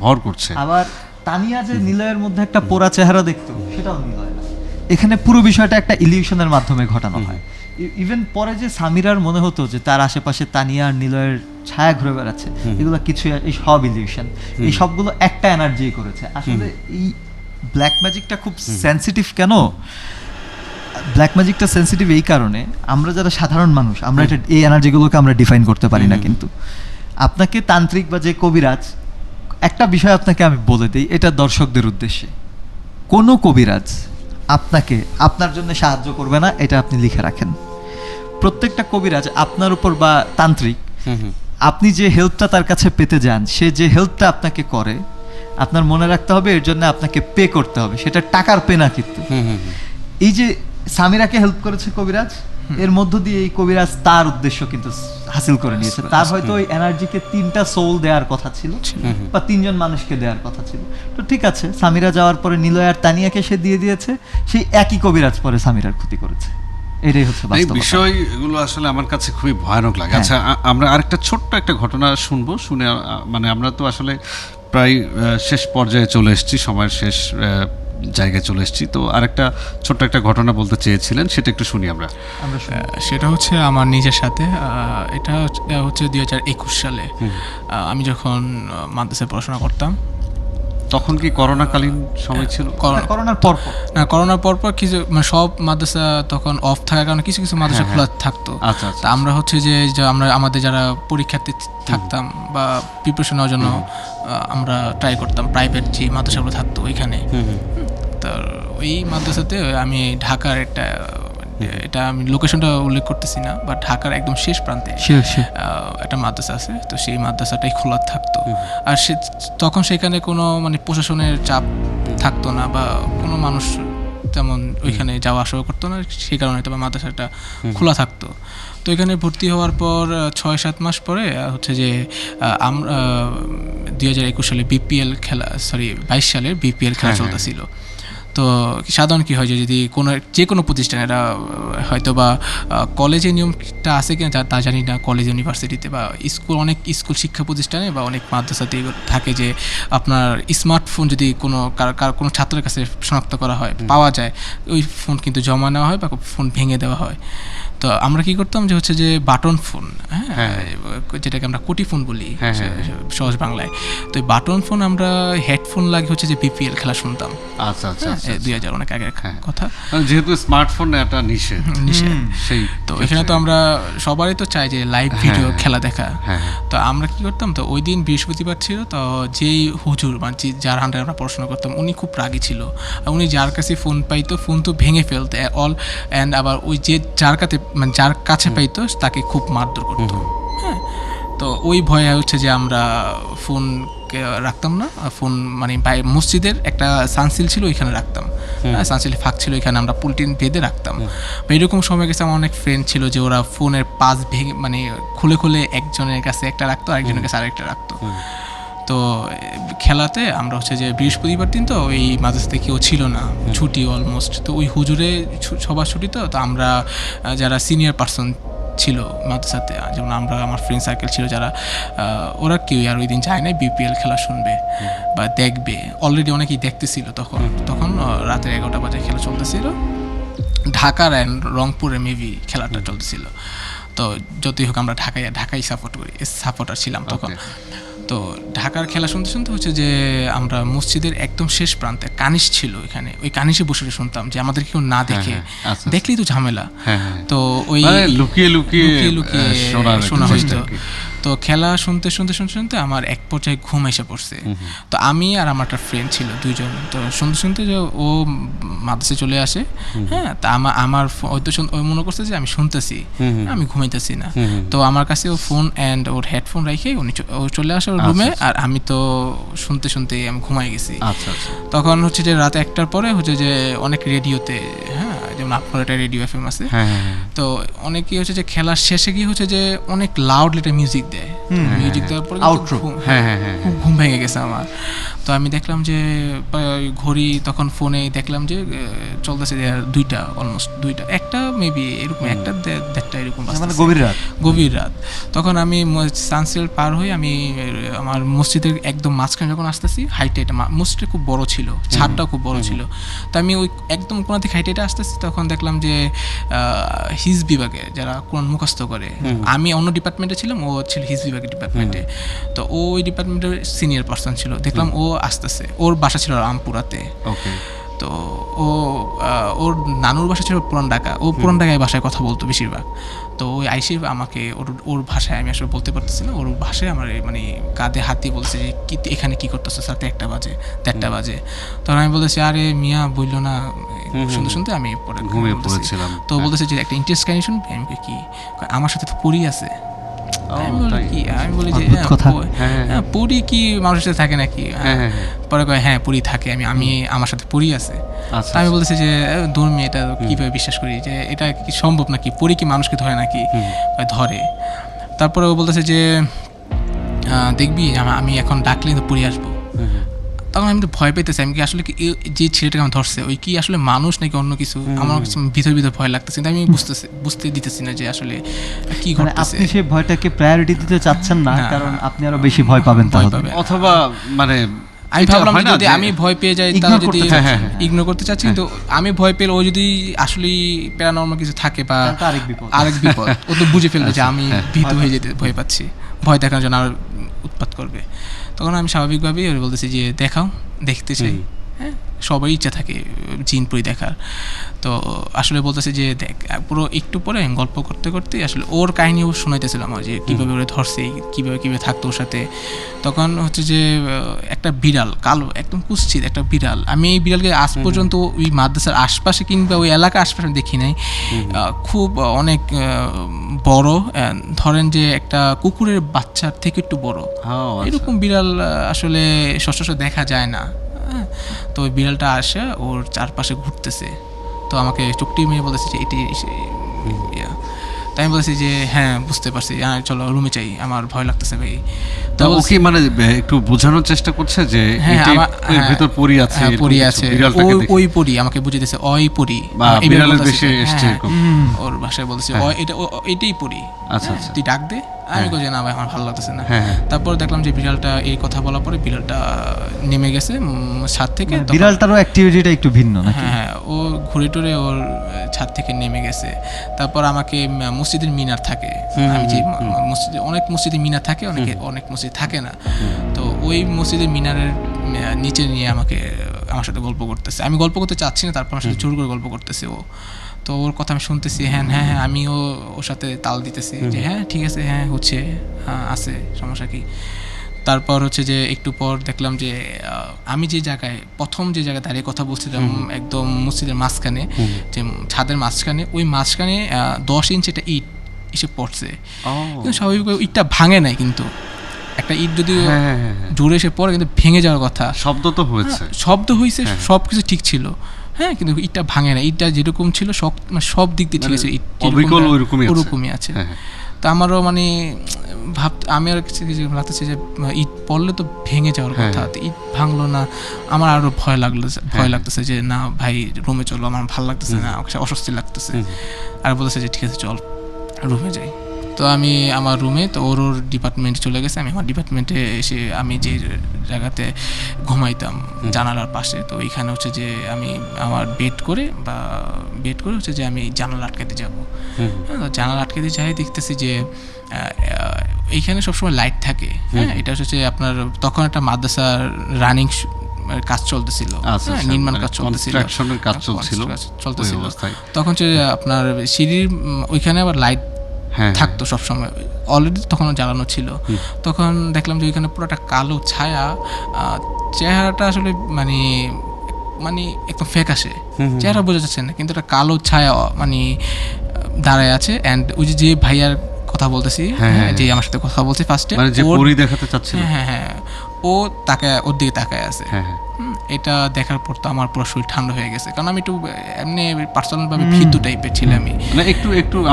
Speaker 2: ভর করছে,
Speaker 5: আবার তানিয়া যে নিলয়ের মধ্যে একটা পোড়া চেহারা দেখতো, সেটাও নিলয় না। এখানে পুরো বিষয়টা একটা ইলিউশনের মাধ্যমে ঘটানো হয়। ইভেন পরে যে সামিরার মনে হতো যে তার আশেপাশে তানিয়া আর নিলয়ের ছায়া ঘুরে বেড়াচ্ছে, এগুলো কিছু, এই সব ইলিউশন, এই সবগুলো একটা এনার্জি করেছে। আসলে এই ব্ল্যাক ম্যাজিকটা খুব সেন্সিটিভ। কেন ব্ল্যাক ম্যাজিকটা সেন্সিটিভ? এই কারণে আমরা যারা সাধারণ মানুষ, আমরা এটা এই এনার্জিগুলোকে আমরা ডিফাইন করতে পারি না। কিন্তু আপনাকে তান্ত্রিক বা যে কবিরাজ, একটা বিষয় আপনাকে আমি বলে দিই, এটা দর্শকদের উদ্দেশ্যে, কোনো কবিরাজ আপনাকে আপনার জন্য সাহায্য করবে না, এটা আপনি লিখে রাখেন। প্রত্যেকটা কবিরাজ আপনার উপর বা তান্ত্রিক, আপনি যে হেল্পটা তার কাছে পেতে যান, সে যে হেল্পটা আপনাকে করে, আপনার মনে রাখতে হবে এর জন্য আপনাকে পে করতে হবে, সেটা টাকার পে না। কিন্তু এই যে সামিরাকে হেল্প করেছে কবিরাজ, এর মধ্য দিয়ে এই কবিরাজ তার উদ্দেশ্য কিন্তু হাসিল করে নিয়েছে। তার হয়তো ওই এনার্জিকে 3টা সোল দেওয়ার কথা ছিল বা 3 জন মানুষকে দেওয়ার কথা ছিল। তো ঠিক আছে, সামিরা যাওয়ার পরে নিলয় আর তানিয়াকে সে দিয়ে দিয়েছে, সেই একই কবিরাজ পরে সামিরার ক্ষতি করেছে। এটাই হচ্ছে বাস্তবতা।
Speaker 2: এই বিষয়গুলো আসলে আমার কাছে খুবই ভয়ানক লাগে। আচ্ছা, আমরা আরেকটা ছোট্ট একটা ঘটনা শুনবো, শুনে মানে আমরা তো আসলে প্রায় শেষ পর্যায়ে চলে এসেছি, সময়ের শেষ জায়গায় চলে এসেছি। তো আরেকটা ছোট্ট একটা ঘটনা বলতে চেয়েছিলেন, সেটা একটু শুনি আমরা।
Speaker 1: সেটা হচ্ছে আমার নিজের সাথে। এটা হচ্ছে 2021 সালে আমি যখন মাদ্রাসায় পড়াশোনা করতাম।
Speaker 2: তখন কি করোনাকালীন সময় ছিল?
Speaker 5: করোনার পর
Speaker 1: কিছু মানে সব মাদ্রাসা তখন অফ থাকার কারণে কিছু কিছু মাদ্রাসা খোলা থাকতো।
Speaker 2: আচ্ছা,
Speaker 1: আমরা হচ্ছে যে আমরা আমাদের যারা পরীক্ষার্থী থাকতাম বা প্রিপারেশন নেওয়ার জন্য আমরা ট্রাই করতাম প্রাইভেট যে মাদ্রাসাগুলো থাকতো ওইখানে। তো ওই মাদ্রাসাতে আমি ঢাকার এটা আমি লোকেশনটা উল্লেখ করতেছি না, বাট ঢাকার একদম শেষ প্রান্তে একটা মাদ্রাসা আছে। তো সেই মাদ্রাসাটাই খোলা থাকতো। আর তখন সেখানে কোনো মানে প্রশাসনের চাপ থাকতো না বা কোনো মানুষ তেমন ওইখানে যাওয়া আসা করতো না, সেই কারণে তবে মাদ্রাসাটা খোলা থাকতো। তো এখানে ভর্তি হওয়ার পর 6-7 মাস পরে হচ্ছে যে 2021 সালে বিপিএল খেলা 22 সালের বিপিএল খেলা চলতেছিল। তো সাধারণ কি হয় যে যদি যে কোনো প্রতিষ্ঠান, এরা হয়তো বা কলেজে নিয়মটা আছে কিনা তা জানি না, কলেজ ইউনিভার্সিটিতে বা অনেক স্কুল শিক্ষা প্রতিষ্ঠানে বা অনেক মাদ্রাসাতে থাকে যে আপনার স্মার্টফোন যদি কোনো ছাত্রের কাছে শনাক্ত করা হয়, পাওয়া যায়, ওই ফোন কিন্তু জমা নেওয়া হয় বা ফোন ভেঙে দেওয়া হয়। তো আমরা কি করতাম যে হচ্ছে যে বাটন ফোন, যেটাকে আমরা কোটি ফোন বলি সহজ বাংলায়, তো এই বাটন ফোন আমরা হেডফোন লাগে হচ্ছে যে বিপিএল খেলা শুনতাম।
Speaker 2: আচ্ছা আচ্ছা,
Speaker 1: 2000 অনেক আগের কথা,
Speaker 2: যেহেতু স্মার্টফোন এটা নিষেধ। সেই
Speaker 1: তো এখানে তো আমরা সবারই তো চাই যে লাইভ ভিডিও খেলা দেখা। তো আমরা কি করতাম, তো ওই দিন বৃহস্পতিবার ছিল, তো যেই হুজুর মানে যার আন্ডারে আমরা পড়াশোনা করতাম উনি খুব রাগী ছিল, উনি যার কাছে ফোন পাইতো ফোন তো ভেঙে ফেলতো অ্যান্ড আবার ওই যে যার কাছে পাইতো তাকে খুব মারধর করতো। হ্যাঁ, তো ওই ভয়ে হচ্ছে যে আমরা ফোন রাখতাম না, ফোন মানে মসজিদের একটা সানসিল ছিল ওইখানে রাখতাম, সানসিল ফাঁক ছিল ওইখানে আমরা পুলটিন বেঁধে রাখতাম। এরকম সময় গেছে আমার অনেক ফ্রেন্ড ছিল যে ওরা ফোনের পাশ ভেঙে মানে খুলে একজনের কাছে একটা রাখতো, আরেকজনের কাছে আরেকটা রাখতো। তো খেলাতে আমরা হচ্ছে যে বৃহস্পতিবার দিন তো ওই মাদ্রাসাতে কেউ ছিল না, ছুটি অলমোস্ট, তো ওই হুজুরে সবার ছুটি, তো আমরা যারা সিনিয়র পার্সন ছিল মাদ্রাসাতে, যেমন আমার ফ্রেন্ড সার্কেল ছিল যারা, ওরা কেউ আর ওই দিন যায় না বিপিএল খেলা শুনবে বা দেখবে। অলরেডি অনেকেই দেখতেছিল তখন রাতের 11টা বাজে খেলা চলতেছিল, ঢাকার অ্যান্ড রংপুরে মেবি খেলাটা চলতেছিল। তো যতই হোক আমরা ঢাকাই সাপোর্টার ছিলাম তখন। তো ঢাকার খেলা শুনতে হচ্ছে যে আমরা মসজিদের একদম শেষ প্রান্তে কানিশ ছিল, এখানে ওই কানিশে বসে শুনতাম যে আমাদের কেউ না দেখে, দেখলেই তো ঝামেলা। তো ওই
Speaker 2: লুকিয়ে
Speaker 1: শোনা হইতো। তো খেলা শুনতে আমার এক পর্যায়ে ঘুম এসে পড়ছে। তো আমি আর আমার একটা ফ্রেন্ড ছিল, দুইজন, তো শুনতে যে ও মাদ্রাসায় চলে আসে। হ্যাঁ, তা আমার হয়তো মনে করছে যে আমি শুনতেছি, আমি ঘুমাইতেছি না। তো আমার কাছে ও ফোন অ্যান্ড ওর হেডফোন রেখে ও চলে আসে ওর রুমে, আর আমি তো শুনতে আমি ঘুমাই গেছি। তখন হচ্ছে যে রাত 1টার পরে হচ্ছে যে অনেক রেডিওতে, হ্যাঁ যেমন আপনার একটা রেডিও এফএম আছে, তো অনেকেই হচ্ছে যে খেলার শেষে গিয়ে হচ্ছে যে অনেক লাউডলি একটা মিউজিক দেয়, মিউজিক দেওয়ার পরে ঘুম ভেঙে গেছে আমার। তো আমি দেখলাম যে ঘড়ি, তখন ফোনে দেখলাম যে চলতেছে 2টা, অলমোস্ট 2টা, একটা মেবি এরকম, 1টা এরকম, গভীর রাত। তখন আমি সানসেট পার হয়ে আমি আমার মসজিদের একদম মাঝখানে যখন আসতেছি, হাইটে মসজিদটা খুব বড় ছিল, ছাদটাও খুব বড় ছিল, তো আমি ওই একদম কোনা থেকে হাইটে আসতেছি, তখন দেখলাম যে হিজ বিভাগে যারা কোরআন মুখস্থ করে, আমি অন্য ডিপার্টমেন্টে ছিলাম, ও ছিল হিজ বিভাগের ডিপার্টমেন্টে, তো ওই ডিপার্টমেন্টের সিনিয়র পার্সন ছিল, দেখলাম ও আসতেছে, ওর বাসা ছিল রামপুরাতে। তো ওর নানুর বাসা ছিল পুরান ঢাকা, ও পুরান ঢাকায় ভাষায় কথা বলতো বেশিরভাগ। তো ওই আইসে আমাকে ওর ভাষায়, আমি আসলে বলতে পারতেছি না, ওর ভাষায় আমার মানে কাঁধে হাত দিয়ে বলছে যে কি এখানে কি করতেছো স্যার, 1টা বাজে 1টা বাজে। তখন আমি বলতেছি আরে মিয়া বললো না, শুনতে আমি পরে ঘুমিয়ে পড়েছিলাম। তো বলতেছে যে একটা ইন্টারেস্ট কাহিনী শুনবি, আমি কি, আমার সাথে তো পড়ি আছে। আমি বলি যে পুরী কি মানুষের সাথে থাকে নাকি? পরে কয় হ্যাঁ পুরী থাকে, আমি আমার সাথে পুরী আছে। আমি বলতেছি যে ধর্মী, এটা কিভাবে বিশ্বাস করি যে এটা কি সম্ভব নাকি, পুরী কি মানুষকে ধরে নাকি? ধরে। তারপরে ও বলতেছে যে দেখবি আমি এখন ডাকলে তো পুরী আসবো। তখন আমি তো ভয় পেতেছি, আমি কি আসলে যে ছেলেটাকে আমার ধরছে ওই কি আসলে মানুষ নাকি অন্য কিছু, আমার ভিতর ভয় লাগতেছে, কিন্তু আমি বুঝতে দিতেছি না যে আসলে কি ঘটতেছে।
Speaker 5: আপনি সেই ভয়টাকে প্রায়োরিটি দিতে চাচ্ছেন না, কারণ আপনি আরো বেশি ভয় পাবেন,
Speaker 2: অথবা মানে
Speaker 1: আমি ভাবলাম যদি আমি ভয় পেয়ে যাই তাহলে যদি ইগনোর করতে চাচ্ছি, কিন্তু আমি ভয় পেলে ও যদি আসলে প্যারানর্মাল কিছু থাকে বা আরেক বিপদ, ও তো বুঝে ফেলবে যে আমি ভীত হয়ে যেতে ভয় পাচ্ছি, ভয় দেখানোর জন্য আর উৎপাত করবে। তখন আমি স্বাভাবিকভাবেই বলতেছি যে দেখাও, দেখতে চাই। হ্যাঁ, সবারই ইচ্ছা থাকে জিনপুরি দেখার। তো আসলে বলতেছে যে দেখ, পুরো একটু পরে গল্প করতে করতে আসলে ওর কাহিনী ও শোনাইতেছিলাম যে কীভাবে ওরা ধরছে, কীভাবে থাকতো ওর সাথে। তখন হচ্ছে যে একটা বিড়াল, কালো একদম কুৎসিত একটা বিড়াল, আমি এই বিড়ালকে আজ পর্যন্ত ওই মাদ্রাসার আশপাশে কিংবা ওই এলাকার আশপাশে দেখি নাই। খুব অনেক বড়, ধরেন যে একটা কুকুরের বাচ্চার থেকে একটু বড়, এরকম বিড়াল আসলে সচরাচর দেখা যায় না। তো ওই বিড়ালটা আসে ওর চারপাশে ঘুরতেছে, তো আমাকে চোখটি মেয়ে বলেছে যে এটি। তো তাই আমি বলছি যে হ্যাঁ বুঝতে পারছি, চলো রুমে চাই, আমার ভয় লাগতেছে ভাই।
Speaker 2: তো ও কি মানে একটু বোঝানোর চেষ্টা করছে যে এর ভিতর পরি আছে,
Speaker 1: পরি আছে, ওই পরি আমাকে বুঝিয়ে দিয়েছে, ওই পরি
Speaker 2: বিড়ালের দেশে এসেছে এরকম
Speaker 1: ওর ভাষায় বলছে এটাই পরি,
Speaker 2: আচ্ছা
Speaker 1: তুই ডাক দে। আমি বলছি না ভাই আমার ভালো লাগতেছে না। তারপর দেখলাম যে বিড়ালটা এই কথা বলার পরে বিড়ালটা নেমে গেছে ছাদ থেকে।
Speaker 5: বিড়ালটারও অ্যাক্টিভিটিটা একটু ভিন্ন নাকি?
Speaker 1: হ্যাঁ, ও ঘুরে টুরে ওর ছাদ থেকে নেমে গেছে। তারপর আমাকে মসজিদের মিনার থাকে, আমি যে মসজিদে অনেক মসজিদে মিনার থাকে, অনেক মসজিদ থাকে না, তো ওই মসজিদের মিনারের নিচে নিয়ে আমার সাথে গল্প করতেছে। আমি গল্প করতে চাচ্ছি না, তারপর আমার সাথে জোর করে গল্প করতেছে ও। তো ওর কথা আমি শুনতেছি, হ্যাঁ হ্যাঁ হ্যাঁ, আমিও ওর সাথে তাল দিতেছি যে হ্যাঁ ঠিক আছে, হ্যাঁ হচ্ছে, হ্যাঁ আছে, সমস্যা কি। তারপর হচ্ছে যে একটু পর দেখলাম যে আমি যে জায়গায় প্রথম দাঁড়িয়ে কথা বলছিলাম, একদম মসজিদের মাঝখানে, যে ছাদের মাঝখানে, ওই মাঝখানে 10 ইঞ্চি একটা ইট এসে পড়ছে। কিন্তু স্বাভাবিকভাবে ইটটা ভাঙে নাই, কিন্তু একটা ইট যদি জোরে এসে পড়ে কিন্তু ভেঙে যাওয়ার কথা।
Speaker 2: শব্দ তো হয়েছে,
Speaker 1: সব কিছু ঠিক ছিল, হ্যাঁ, কিন্তু ইটটা ভাঙে না। ইটটা যেরকম ছিল সব দিক দিয়ে ঠিক আছে, ইট ওরকমই আছে। তা আমারও মানে আমি আর লাগতেছে যে ইট পড়লে তো ভেঙে যাওয়ার কথা, ইট ভাঙলো না, আমার আরো ভয় লাগতেছে যে না ভাই রুমে চলো, আমার ভালো লাগতেছে না, অস্বস্তি লাগতেছে। আর বলেছে যে ঠিক আছে চল রুমে যাই। তো আমি আমার রুমে, তো ওর ডিপার্টমেন্টে চলে গেছে। আমি আমার ডিপার্টমেন্টে এসে আমি যে জায়গাতে ঘুমাইতাম জানালার পাশে, তো এইখানে হচ্ছে যে আমি আমার বেড করে হচ্ছে যে আমি জানালা আটকাতে যাবো। জানালা আটকাতে যাই, দেখতেছি যে এইখানে সবসময় লাইট থাকে। হ্যাঁ, এটা হচ্ছে যে আপনার তখন একটা মাদ্রাসার রানিং কাজ চলতেছিল, নির্মাণ কাজ চলতেছিল। তখন হচ্ছে আপনার সিঁড়ির ওইখানে আবার লাইট থাকতো সবসময়, অলরেডি তখন জ্বালানো ছিল। তখন দেখলাম যে ওইখানে পুরো একটা কালো ছায়া, চেহারাটা আসলে মানে একদম ফ্যাকাশে, চেহারা বোঝা যাচ্ছে না, কিন্তু একটা কালো ছায়া মানে দাঁড়ায় আছে। অ্যান্ড ওই যে ভাইয়ার কথা বলতেছি, যে আমার সাথে কথা বলছে ফার্স্টে, হ্যাঁ, ওর দিকে তাকায় আছে। এটা দেখার পর তো আমার পুরো শরীর ঠান্ডা হয়ে গেছে, কারণ আমি একটু এমনি পার্সোনাল ভাবে ভীতু টাইপের ছিলাম।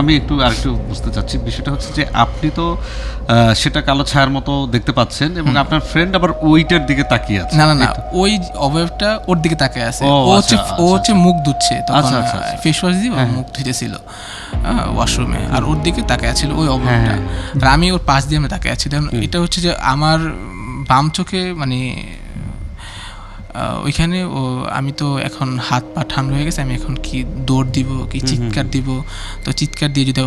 Speaker 2: আমি একটু আরেকটু বুঝতে চাচ্ছি, বিষয়টা হচ্ছে যে আপনি তো সেটা কালো ছায়ার মতো দেখতে পাচ্ছেন, এবং আপনার ফ্রেন্ড আবার ওইটার দিকে তাকিয়ে আছে।
Speaker 1: না, ওই অবয়বটা ওর দিকে তাকিয়ে আছে। ও হচ্ছে মুখ ধুচ্ছে, তখন ফেস ওয়াশ দিয়ে মুখ ধুইতেছিল ওয়াশরুমে, আর ওর দিকে তাকিয়ে ছিল ওই অবয়বটা, আর আমি ওর পাশ দিয়ে আমি তাকিয়ে আছি। এটা হচ্ছে যে আমার বাম চোখে মানে ওইখানে আমি তো এখন হাত পা ঠান্ডা হয়ে গেছে, আমি এখন কি দৌড় দিব, কি চিৎকার দিব। তো চিৎকার দিয়ে যদি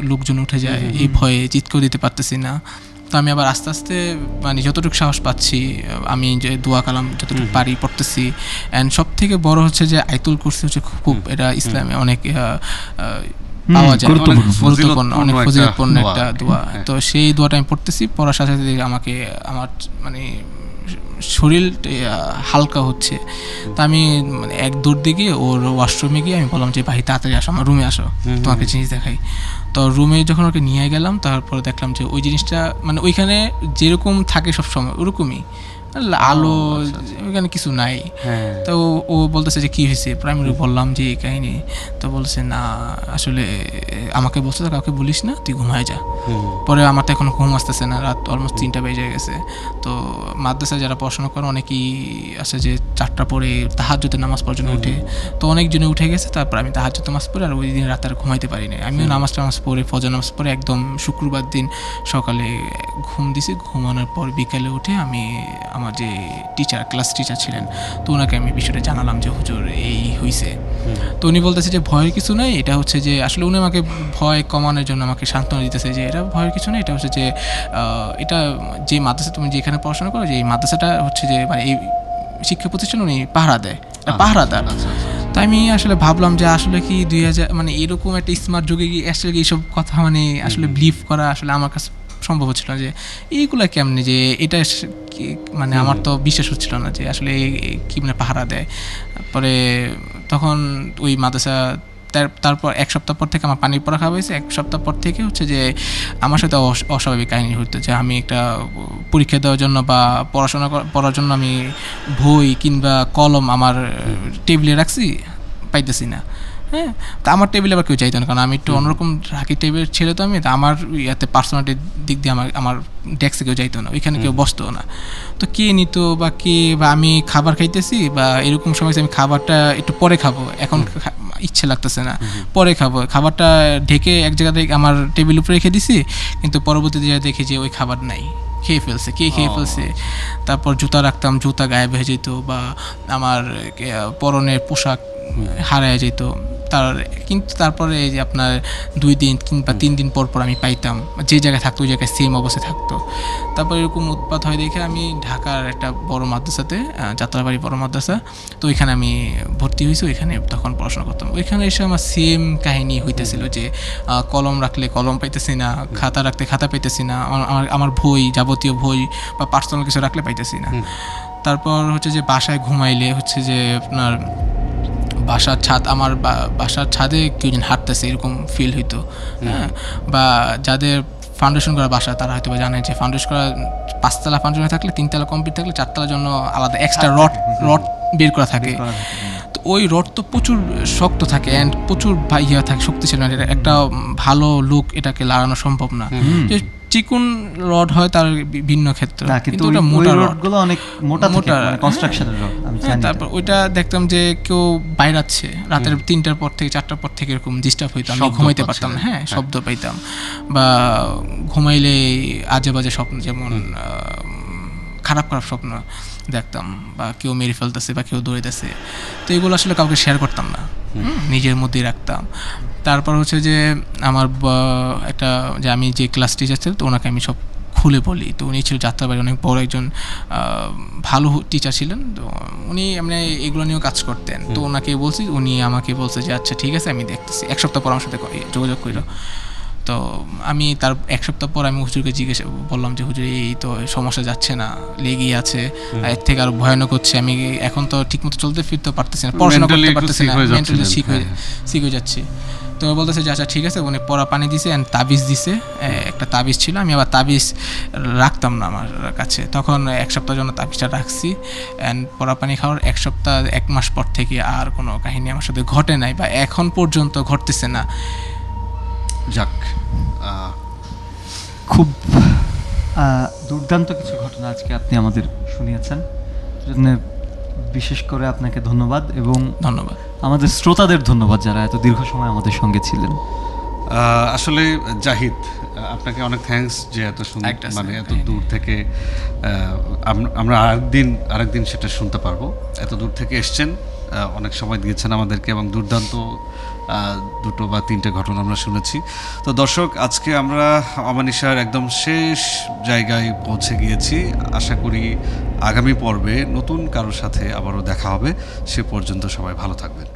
Speaker 1: লোকজন উঠে যায়, এই ভয়ে চিৎকার দিতে পারতেছি না। তো আমি আবার আস্তে আস্তে মানে যতটুকু সাহস পাচ্ছি, আমি যে দোয়া কালাম যতটুকু পারি পড়তেছি। অ্যান্ড সব থেকে বড় হচ্ছে যে আয়াতুল কুরসি হচ্ছে খুব এটা ইসলামে অনেক পাওয়া যায়, গুরুত্বপূর্ণ, অনেক ফজিলতপূর্ণ একটা দোয়া। তো সেই দোয়াটা আমি পড়তেছি, পড়ার সাথে সাথে আমাকে আমার মানে শরীর হালকা হচ্ছে। তা আমি এক দূর দিকে ওর ওয়াশরুমে গিয়ে আমি বললাম যে ভাই তাড়াতাড়ি আসো, আমার রুমে আসো, তোমাকে জিনিস দেখাই। তো রুমে যখন ওকে নিয়ে গেলাম, তারপরে দেখলাম যে ওই জিনিসটা মানে ওইখানে যেরকম থাকে সবসময় ওরকমই আলো, ওইখানে কিছু নাই। তো ও বলতেছে যে কি হয়েছে, প্রাইমারি বললাম যে এই কাহিনী। তো বলছে না আসলে আমাকে বলছে তো কাউকে বলিস না, তুই ঘুমায় যা। পরে আমার তো এখন ঘুম আসতেছে না, রাত অলমোস্ট 3টা বেজে গেছে। তো মাদ্রাসায় যারা পড়াশোনা করে অনেকেই আছে যে 4টা পরে তাহাজ্জুদের নামাজ পর্যন্ত উঠে, তো অনেকজনে উঠে গেছে। তারপর আমি তাহাজ্জুদ নামাজ পড়ে আর ওই দিন রাতে আর ঘুমাইতে পারি না। আমিও নামাজ পড়ে ফজর নামাজ পড়ে একদম শুক্রবার দিন সকালে ঘুম দিছি। ঘুমানোর পর বিকালে উঠে আমি আমার যে ক্লাস টিচার ছিলেন, তো ওনাকে আমি বিষয়টা জানালাম যে হুজুর এই হয়েছে। তো উনি বলতেছে যে ভয়ের কিছু নেই, এটা হচ্ছে যে আসলে উনি আমাকে ভয় কমানোর জন্য আমাকে সান্ত্বনা দিতেছে যে এটা ভয়ের কিছু নেই, এটা হচ্ছে যে এটা যে মাদ্রাসা তুমি যেখানে পড়াশোনা করো, যে এই মাদ্রাসাটা হচ্ছে যে মানে এই শিক্ষা প্রতিষ্ঠান উনি পাহারা দেয়, পাহারাদার। তাই আমি আসলে ভাবলাম যে আসলে কি 2000 মানে এরকম একটা স্মার্ট যুগে কি আসলে এইসব কথা মানে আসলে বিলিভ করা আসলে আমার কাছে সম্ভব হচ্ছিল না, যে এইগুলা কেমনে, যে এটা মানে আমার তো বিশ্বাস হচ্ছিল না যে আসলে কি মানে পাহারা দেয়। পরে তখন ওই মাদ্রাসা, তারপর 1 সপ্তাহ পর থেকে আমার পানির পড়া খাওয়া হয়েছে। 1 সপ্তাহ পর থেকে হচ্ছে যে আমার সাথে অস্বাভাবিক কাহিনী হতো, যে আমি একটা পরীক্ষা দেওয়ার জন্য বা পড়াশোনা পড়ার জন্য আমি বই কিংবা কলম আমার টেবিলে রাখছি, পাইতেছি না। হ্যাঁ, তা আমার টেবিলে আবার কেউ চাইতো না, কারণ আমি একটু অন্যরকম রাখি টাইপের ছেলে, তো আমি, তা আমার ইয়াতে পার্সোনালিটির দিক দিয়ে আমার ডেস্কে কেউ চাইতো না, ওইখানে কেউ বসতো না। তো কে নিত বা কে, বা আমি খাবার খাইতেছি বা এরকম সময় আমি খাবারটা একটু পরে খাবো, এখন ইচ্ছে লাগতেছে না, পরে খাবো, খাবারটা ঢেকে এক জায়গাতে আমার টেবিল উপরে রেখে দিছি, কিন্তু পরবর্তীতে যা দেখি যে ওই খাবার নাই, খেয়ে ফেলছে, কে খেয়ে ফেলছে। তারপর জুতা রাখতাম, জুতা গায়েব হয়ে যেত, বা আমার পরনের পোশাক হারায় যেত। কিন্তু তারপরে এই যে আপনার 2 দিন কিংবা 3 দিন পর পর আমি পাইতাম, যে জায়গায় থাকতো ওই জায়গায় সেম অবস্থায় থাকতো। তারপর এরকম উৎপাত হয় দেখে আমি ঢাকার একটা বড় মাদ্রাসাতে, যাত্রাবাড়ি বড় মাদ্রাসা, তো ওইখানে আমি ভর্তি হয়েছি, ওইখানে তখন পড়াশোনা করতাম। ওইখানে এসে আমার সেম কাহিনী হইতেছিল যে কলম রাখলে কলম পাইতেছি না, খাতা রাখতে খাতা পাইতেছি না, আমার বই, যাবতীয় বই বা পার্সোনাল কিছু রাখলে পাইতেছি না। তারপর হচ্ছে যে বাসায় ঘুমাইলে হচ্ছে যে আপনার বাসার ছাদ, আমার বাসার ছাদে কেউ যেন হাঁটতেছে এরকম ফিল হইতো। হ্যাঁ, বা যাদের ফাউন্ডেশন করা বাসা তারা হয়তো জানে যে ফাউন্ডেশন করা 5 তলা ফাউন্ডেশন থাকলে 3 তলা কমপ্লিট থাকলে 4 তলার জন্য আলাদা এক্সট্রা রড বের করা থাকে। তো ওই রড তো প্রচুর শক্ত থাকে অ্যান্ড প্রচুর ইয়ে থাকে, শক্তিশালী, একটা ভালো লুক এটাকে লাগানো সম্ভব না। চিকুন রড হয় তার ভিন্ন ক্ষেত্র, কিন্তু ওটা মোটা রডগুলো
Speaker 5: অনেক মোটা কনস্ট্রাকশনের রড।
Speaker 1: তারপর ওইটা দেখতাম যে কেউ বাইরাচ্ছে রাতের 3টার পর থেকে 4টার পর থেকে এরকম ডিস্টার্ব হইতো, আমি ঘুমাইতে পারতাম না। হ্যাঁ, শব্দ পাইতাম, বা ঘুমাইলে আজে বাজে স্বপ্ন, যেমন খারাপ খারাপ স্বপ্ন দেখতাম, বা কেউ মেরে ফেলতেছে বা কেউ দৌড়াইতেছে। তো এগুলো আসলে কাউকে শেয়ার করতাম না, নিজের মধ্যেই রাখতাম। তারপর হচ্ছে যে আমার একটা, যে আমি যে ক্লাস টিচার ছিল, তো ওনাকে আমি সব খুলে বলি। তো উনি ছিল যাত্রাবাড়ি অনেক বড় একজন ভালো টিচার ছিলেন, তো উনি এমনি এগুলো নিয়েও কাজ করতেন। তো ওনাকে বলছি, উনি আমাকে বলছে যে আচ্ছা ঠিক আছে, আমি দেখতেছি, 1 সপ্তাহ পর আমার সাথে যোগাযোগ করলো। তো আমি তার 1 সপ্তাহ পর আমি হুজুরকে জিজ্ঞেস বললাম যে হুজুর এই তো সমস্যা যাচ্ছে না, লেগেই আছে, এর থেকে আরো ভয়ানক হচ্ছে, আমি এখন তো ঠিকমতো চলতে ফিরতে পারতেছি না, পড়াশোনা করতে পারতেছি না, মেন্টালি সিক হয়ে যাচ্ছি। তো বলতেছে যে আচ্ছা ঠিক আছে, উনি পড়া পানি দিছে অ্যান্ড তাবিজ দিছে। একটা তাবিজ ছিল, আমি আবার তাবিজ রাখতাম না আমার কাছে, তখন 1 সপ্তাহের জন্য তাবিজটা রাখছি। অ্যান্ড পড়া পানি খাওয়ার 1 সপ্তাহ 1 মাস পর থেকে আর কোনো কাহিনী আমার সাথে ঘটে নাই, বা এখন পর্যন্ত ঘটতেছে না।
Speaker 2: যাক,
Speaker 5: খুব দুর্দান্ত কিছু ঘটনা আজকে আপনি আমাদের শুনিয়েছেন, জন্য বিশেষ করে আপনাকে ধন্যবাদ, এবং
Speaker 1: ধন্যবাদ
Speaker 5: আমাদের শ্রোতাদের ধন্যবাদ যারা এত দীর্ঘ সময় আমাদের সঙ্গে ছিলেন।
Speaker 2: আসলে জাহিদ, আপনাকে অনেক থ্যাঙ্কস যে এত সুন্দর, মানে এত দূর থেকে আমরা আরেকদিন সেটা শুনতে পারবো। এত দূর থেকে এসছেন, অনেক সময় দিয়েছেন আমাদেরকে, এবং দুর্দান্ত 2 বা 3টে ঘটনা আমরা শুনেছি। তো দর্শক, আজকে আমরা অমানিশার একদম শেষ জায়গায় পৌঁছে গিয়েছি। আশা করি আগামী পর্বে নতুন কারোর সাথে আবারও দেখা হবে। সে পর্যন্ত সবাই ভালো থাকবেন।